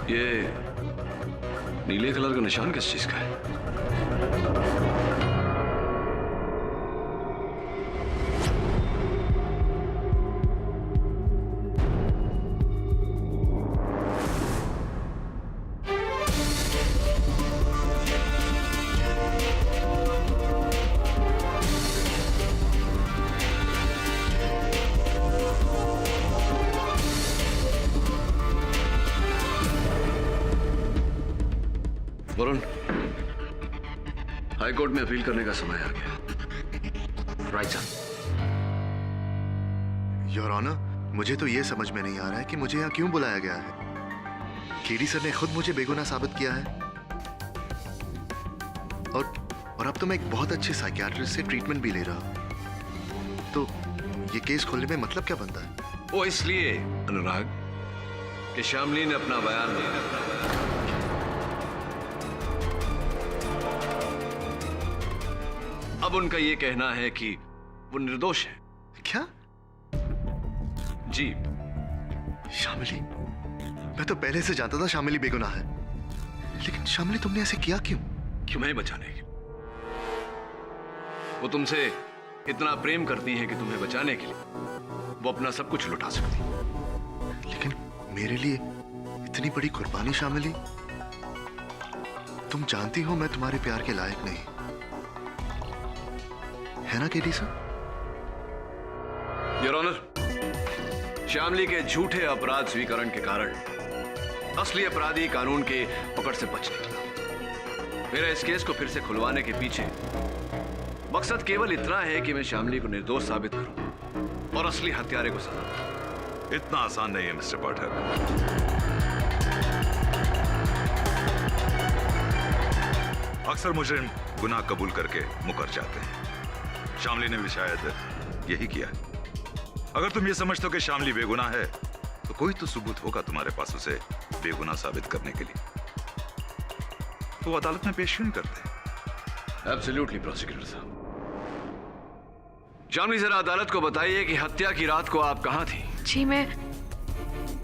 ये नीले कलर का निशान किस चीज का है? वरुण, हाईकोर्ट में अपील करने का समय आ गया। Right sir. योर ऑनर, मुझे तो ये समझ में नहीं आ रहा है कि मुझे यहाँ क्यों बुलाया गया है। केडी सर ने खुद मुझे बेगुनाह साबित किया है और अब तो मैं एक बहुत अच्छे साइकियाट्रिस्ट से ट्रीटमेंट भी ले रहा हूँ। तो ये केस खोलने में मतलब क्या बनता है? वो इसलिए अनुराग कि श्यामली ने अपना बयान दिया। अब उनका ये कहना है कि वो निर्दोष है। क्या? जी। शामिली? मैं तो पहले से जानता था शामिली बेगुनाह है, लेकिन शामिली तुमने ऐसे किया क्यों? तुम्हें बचाने के लिए। वो तुमसे इतना प्रेम करती है कि तुम्हें बचाने के लिए वो अपना सब कुछ लुटा सकती है। लेकिन मेरे लिए इतनी बड़ी कुर्बानी शामिली, तुम जानती हो मैं तुम्हारे प्यार के लायक नहीं, है ना केडी सर? योर ऑनर, श्यामली के झूठे अपराध स्वीकरण के कारण असली अपराधी कानून के पकड़ से बच निकला। मेरा इस केस को फिर से खुलवाने के पीछे मकसद केवल इतना है कि मैं श्यामली को निर्दोष साबित करूं और असली हत्यारे को सजा दूं। इतना आसान नहीं है मिस्टर पाठक। अक्सर मुजरिम गुनाह कबूल करके मुकर जाते हैं। श्यामली ने भी शायद यही किया है। अगर तुम ये समझते हो कि श्यामली बेगुनाह है तो कोई तो सबूत होगा तुम्हारे पास उसे बेगुनाह साबित करने के लिए। तो वो अदालत में पेश क्यों नहीं करते? एब्सोल्युटली प्रोसिक्यूटर साहब। श्यामली जरा अदालत को बताइए कि हत्या की रात को आप कहां थी? जी, मैं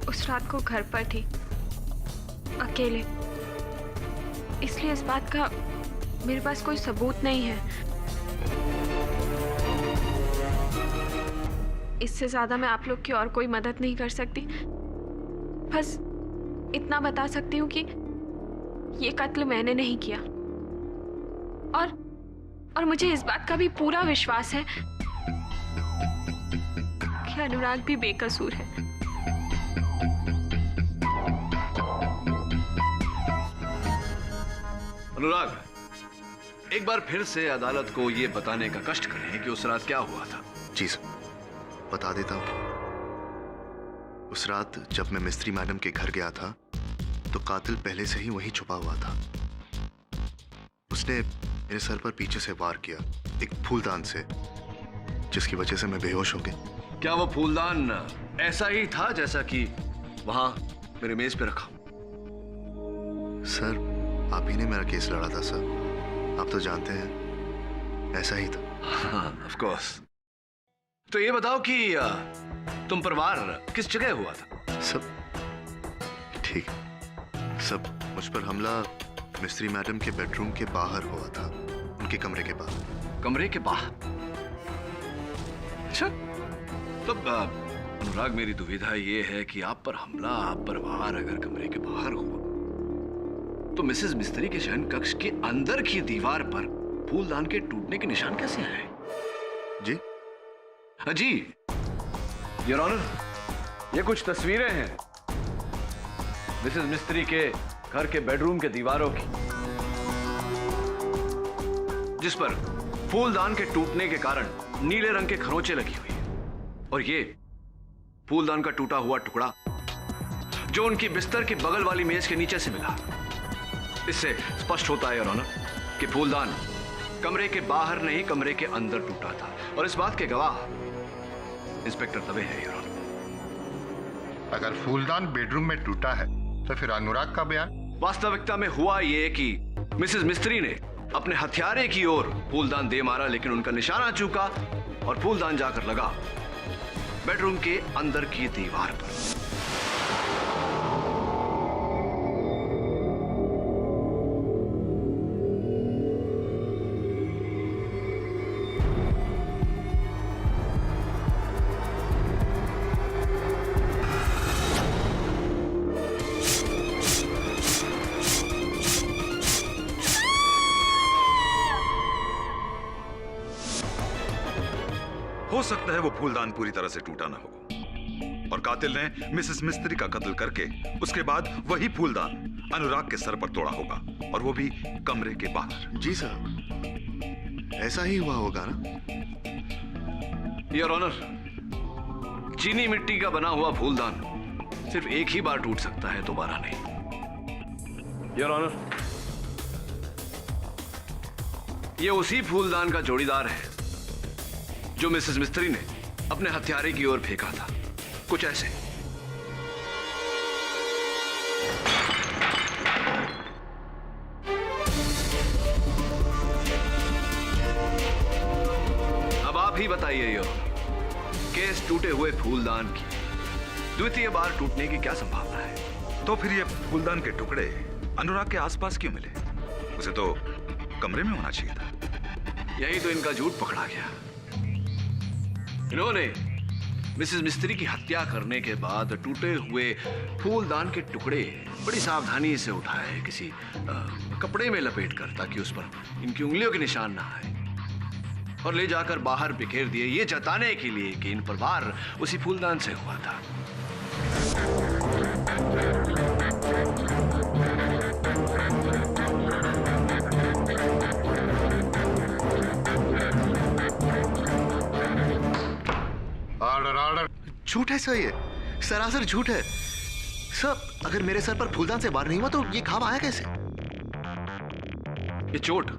उस रात को घर पर थी, अकेले। इसलिए इस बात का मेरे पास कोई सबूत नहीं है। इससे ज्यादा मैं आप लोग की और कोई मदद नहीं कर सकती। बस इतना बता सकती हूँ कि ये कत्ल मैंने नहीं किया, और मुझे इस बात का भी पूरा विश्वास है कि अनुराग भी बेकसूर है। अनुराग, एक बार फिर से अदालत को यह बताने का कष्ट करें कि उस रात क्या हुआ था। जी सर, बता देता हूं। उस रात जब मैं मिस्त्री मैडम के घर गया था तो कातिल पहले से ही वहीं छुपा हुआ था। उसने मेरे सर पर पीछे से वार किया, एक फूलदान से, जिसकी वजह से मैं बेहोश हो गया। क्या वो फूलदान ऐसा ही था जैसा कि वहां मेरे मेज पे रखा? सर, आप ही ने मेरा केस लड़ा था सर, आप तो जानते हैं ऐसा ही था। हाँ, ऑफ कोर्स। तो ये बताओ कि तुम पर वार किस जगह हुआ था? सब ठीक, सब मुझ पर हमला मिस्त्री मैडम के बेडरूम के बाहर हुआ था, उनके कमरे के बाहर। कमरे के बाहर? अच्छा, तब अनुराग, मेरी दुविधा ये है कि आप पर हमला, आप पर वार अगर कमरे के बाहर हुआ तो मिसेस मिस्त्री के शयन कक्ष के अंदर की दीवार पर फूलदान के टूटने के निशान कैसे आए? जी जी योर ऑनर, ये कुछ तस्वीरें हैं मिसेस मिस्त्री के घर के बेडरूम के दीवारों की, जिस पर फूलदान के टूटने के कारण नीले रंग के खरोंचे लगी हुई है। और ये फूलदान का टूटा हुआ टुकड़ा जो उनकी बिस्तर के बगल वाली मेज के नीचे से मिला। इससे स्पष्ट होता है योर ऑनर कि फूलदान कमरे के बाहर नहीं, कमरे के अंदर टूटा था, और इस बात के गवाह इंस्पेक्टर दवे है, योर ऑनर। अगर फूलदान बेडरूम में टूटा है तो फिर अनुराग का बयान? वास्तविकता में हुआ यह कि मिसेस मिस्त्री ने अपने हथियारे की ओर फूलदान दे मारा, लेकिन उनका निशाना चूका और फूलदान जाकर लगा बेडरूम के अंदर की दीवार पर। हो सकता है वो फूलदान पूरी तरह से टूटा ना हो और कातिल ने मिसेस मिस्त्री का कत्ल करके उसके बाद वही फूलदान अनुराग के सर पर तोड़ा होगा, और वो भी कमरे के बाहर। जी साहब, ऐसा ही हुआ होगा ना? योर ऑनर, चीनी मिट्टी का बना हुआ फूलदान सिर्फ एक ही बार टूट सकता है, दोबारा नहीं। योर ऑनर, ये उसी फूलदान का जोड़ीदार है जो मिसेस मिस्त्री ने अपने हथियारे की ओर फेंका था, कुछ ऐसे। अब आप ही बताइए योर, केस टूटे हुए फूलदान की द्वितीय बार टूटने की क्या संभावना है? तो फिर ये फूलदान के टुकड़े अनुराग के आसपास क्यों मिले? उसे तो कमरे में होना चाहिए था। यही तो इनका झूठ पकड़ा गया। इन्होंने मिसेस मिस्त्री की हत्या करने के बाद टूटे हुए फूलदान के टुकड़े बड़ी सावधानी से उठाए, किसी कपड़े में लपेटकर, ताकि उस पर इनकी उंगलियों के निशान ना आए, और ले जाकर बाहर बिखेर दिए, ये जताने के लिए कि इन पर वार उसी फूलदान से हुआ था। झूठ है सर, ये सरासर झूठ है सर। अगर मेरे सर पर फूलदान से वार नहीं हुआ तो ये घाव आया कैसे? ये चोट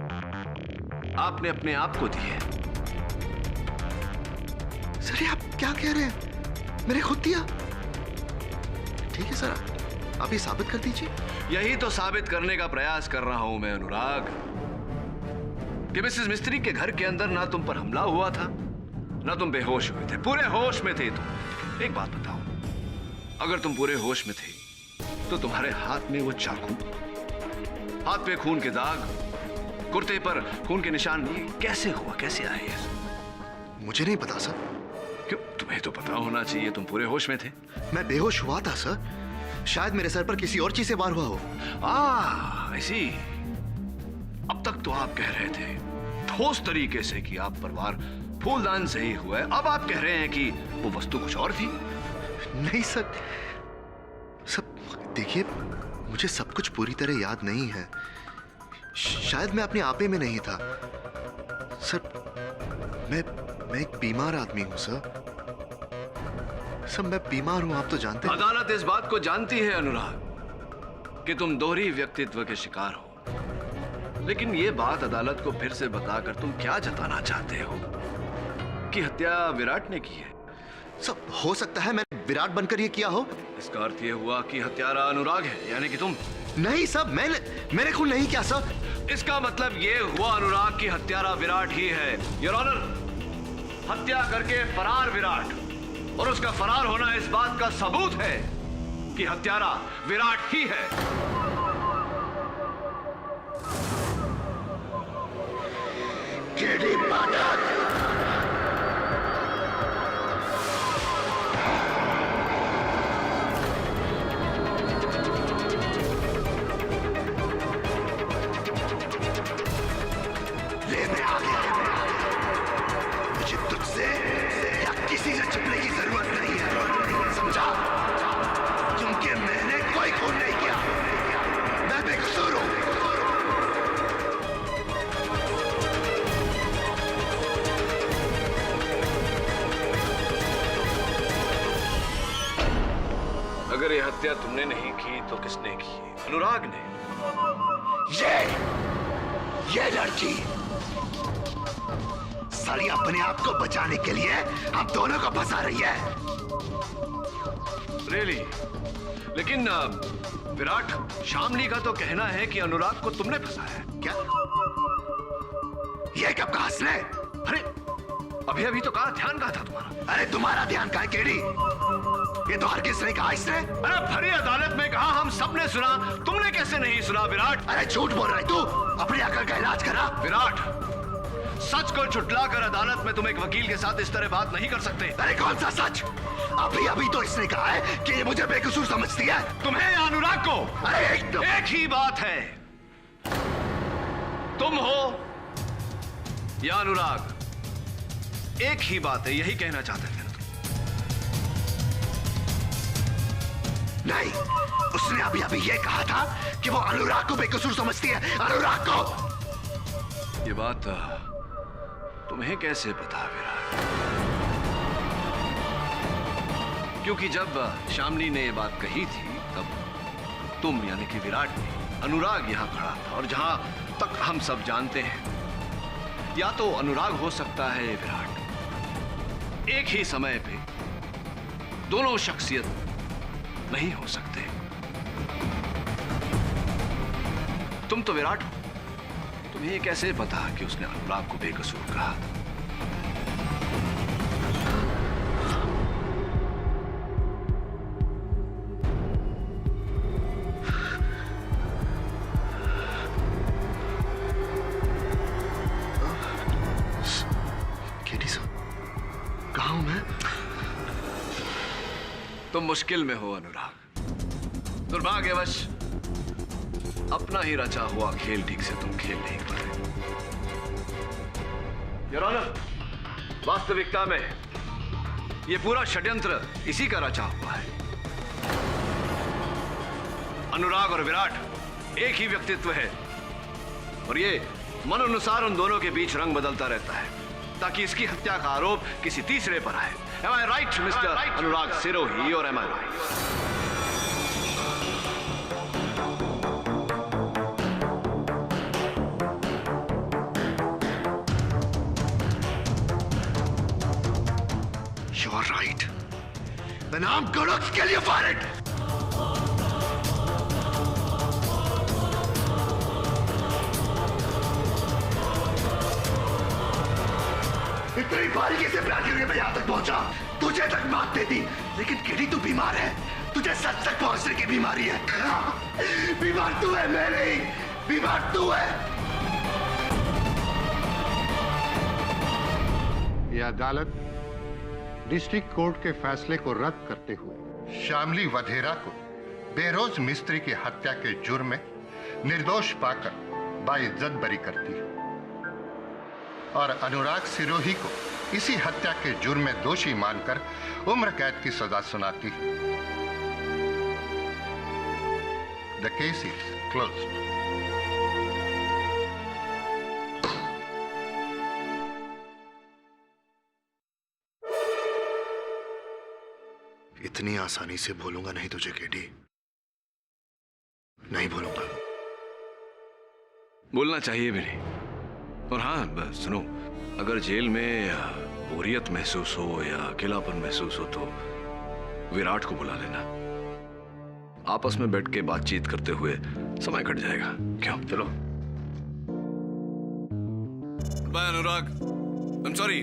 आपने अपने आप को दी है। सर ये आप क्या कह रहे हैं? मैंने खुद दिया। ठीक है सर, आप ये साबित कर दीजिए। यही तो साबित करने का प्रयास कर रहा हूं मैं अनुराग, कि मिसेस मिस्त्री के घर के अंदर ना तुम पर हमला हुआ था, ना तुम बेहोश हुए थे, पूरे होश में थे तुम। एक बात बताओ, अगर तुम पूरे होश में थे तो तुम्हारे हाथ में वो चाकू, हाथ पे खून के दाग, कुर्ते पर खून के निशान, ये कैसे हुआ, कैसे आए? मुझे नहीं पता सर। क्यों? तुम्हें तो पता होना चाहिए, तुम पूरे होश में थे। मैं बेहोश हुआ था सर, शायद मेरे सर पर किसी और चीज से वार हुआ हो। ऐसी। अब तक तो आप कह रहे थे ठोस तरीके से कि आप पर वार फूलदान से ही हुआ है, अब आप कह रहे हैं कि वो वस्तु कुछ और थी। नहीं सर, सब देखिए, मुझे सब कुछ पूरी तरह याद नहीं है। शायद मैं अपने आपे में नहीं था सर। मैं एक बीमार आदमी हूं सर। मैं बीमार हूं, आप तो जानते हैं। अदालत इस बात को जानती है अनुराग कि तुम दोहरी व्यक्तित्व के शिकार हो, लेकिन ये बात अदालत को फिर से बताकर तुम क्या जताना चाहते हो? कि हत्या विराट ने की है? सब हो सकता है मैंने विराट बनकर ये किया हो। इसका अर्थ ये हुआ कि हत्यारा अनुराग है, यानी कि तुम। नहीं सब, मैंने खून नहीं किया सर। इसका मतलब ये हुआ अनुराग की हत्यारा विराट ही है। योर ऑनर, हत्या करके फरार विराट, और उसका फरार होना इस बात का सबूत है कि हत्यारा विराट ही है। केडी पाठक, अगर ये हत्या तुमने नहीं की तो किसने की? अनुराग ने। ये लड़की साली अपने आप को बचाने के लिए हम दोनों को फंसा रही है। रियली? लेकिन विराट, शामली का तो कहना है कि अनुराग को तुमने फंसाया है। क्या? ये कब कहा इसने? अरे अभी अभी तो कहा, ध्यान कहा था तुम्हारा। अरे तुम्हारा ध्यान का है केडी? ये तो हरगिज नहीं कहा इसने। अरे भरी अदालत में कहा, हम सबने सुना, तुमने कैसे नहीं सुना विराट? अरे झूठ बोल रहा है तू, अपनी अकल का इलाज करा। विराट, सच को झुठलाकर अदालत में तुम एक वकील के साथ इस तरह बात नहीं कर सकते। अरे कौन सा सच? अभी अभी तो इसने कहा है कि ये मुझे बेकसूर समझती है। तुम्हें या अनुराग को? अरे एक ही बात है, तुम हो या अनुराग, एक ही बात है, यही कहना चाहते थे ना तुम? नहीं, उसने अभी अभी ये कहा था कि वो अनुराग को बेकसूर समझती है। अनुराग को। ये बात तुम्हें कैसे पता विराट? क्योंकि जब शामली ने ये बात कही थी तब तुम यानी कि विराट ने, अनुराग यहां खड़ा था, और जहां तक हम सब जानते हैं, या तो अनुराग हो सकता है विराट, एक ही समय पे दोनों शख्सियत नहीं हो सकते। तुम तो विराट हो, तुम्हें कैसे पता कि उसने अनुराग को बेकसूर कहा? कहाँ हूं मैं? तुम मुश्किल में हो अनुराग। दुर्भाग्यवश अपना ही रचा हुआ खेल ठीक से तुम खेल नहीं पाए। योर ऑनर, वास्तविकता में ये पूरा षड्यंत्र इसी का रचा हुआ है। अनुराग और विराट एक ही व्यक्तित्व है, और ये मन अनुसार उन दोनों के बीच रंग बदलता रहता है ताकि इसकी हत्या का आरोप किसी तीसरे पर आए। Am I right, Mr. अनुराग सिरोही, और am I right? You are right. Then I'm gonna kill you for it. इतनी बारीकी से प्लान करके मैं यहां तक पहुंचा, तुझे तक मात देती, लेकिन केडी तू बीमार है, तुझे सच तक पहुंचने की बीमारी है। बीमार तू है, मैं नहीं, बीमार तू है। यह अदालत डिस्ट्रिक्ट कोर्ट के फैसले को रद्द करते हुए शामली वधेरा को बेरोज मिस्त्री की हत्या के जुर्म में निर्दोष पाकर बाइज्जत बरी करती है और अनुराग सिरोही को इसी हत्या के जुर्म में दोषी मानकर उम्र कैद की सजा सुनाती है। The case is closed. इतनी आसानी से भूलूंगा नहीं तुझे केडी, नहीं भूलूंगा। बोलना चाहिए भी नहीं। और हाँ सुनो, अगर जेल में बोरियत महसूस हो या अकेलापन महसूस हो तो विराट को बुला लेना। आपस में बैठ के बातचीत करते हुए समय कट जाएगा। क्यों? चलो। Bye Anurag. I am sorry,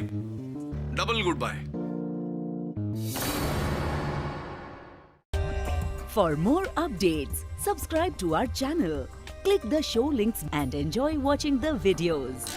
double goodbye. For more updates, subscribe to our channel, click the show links and enjoy watching the videos.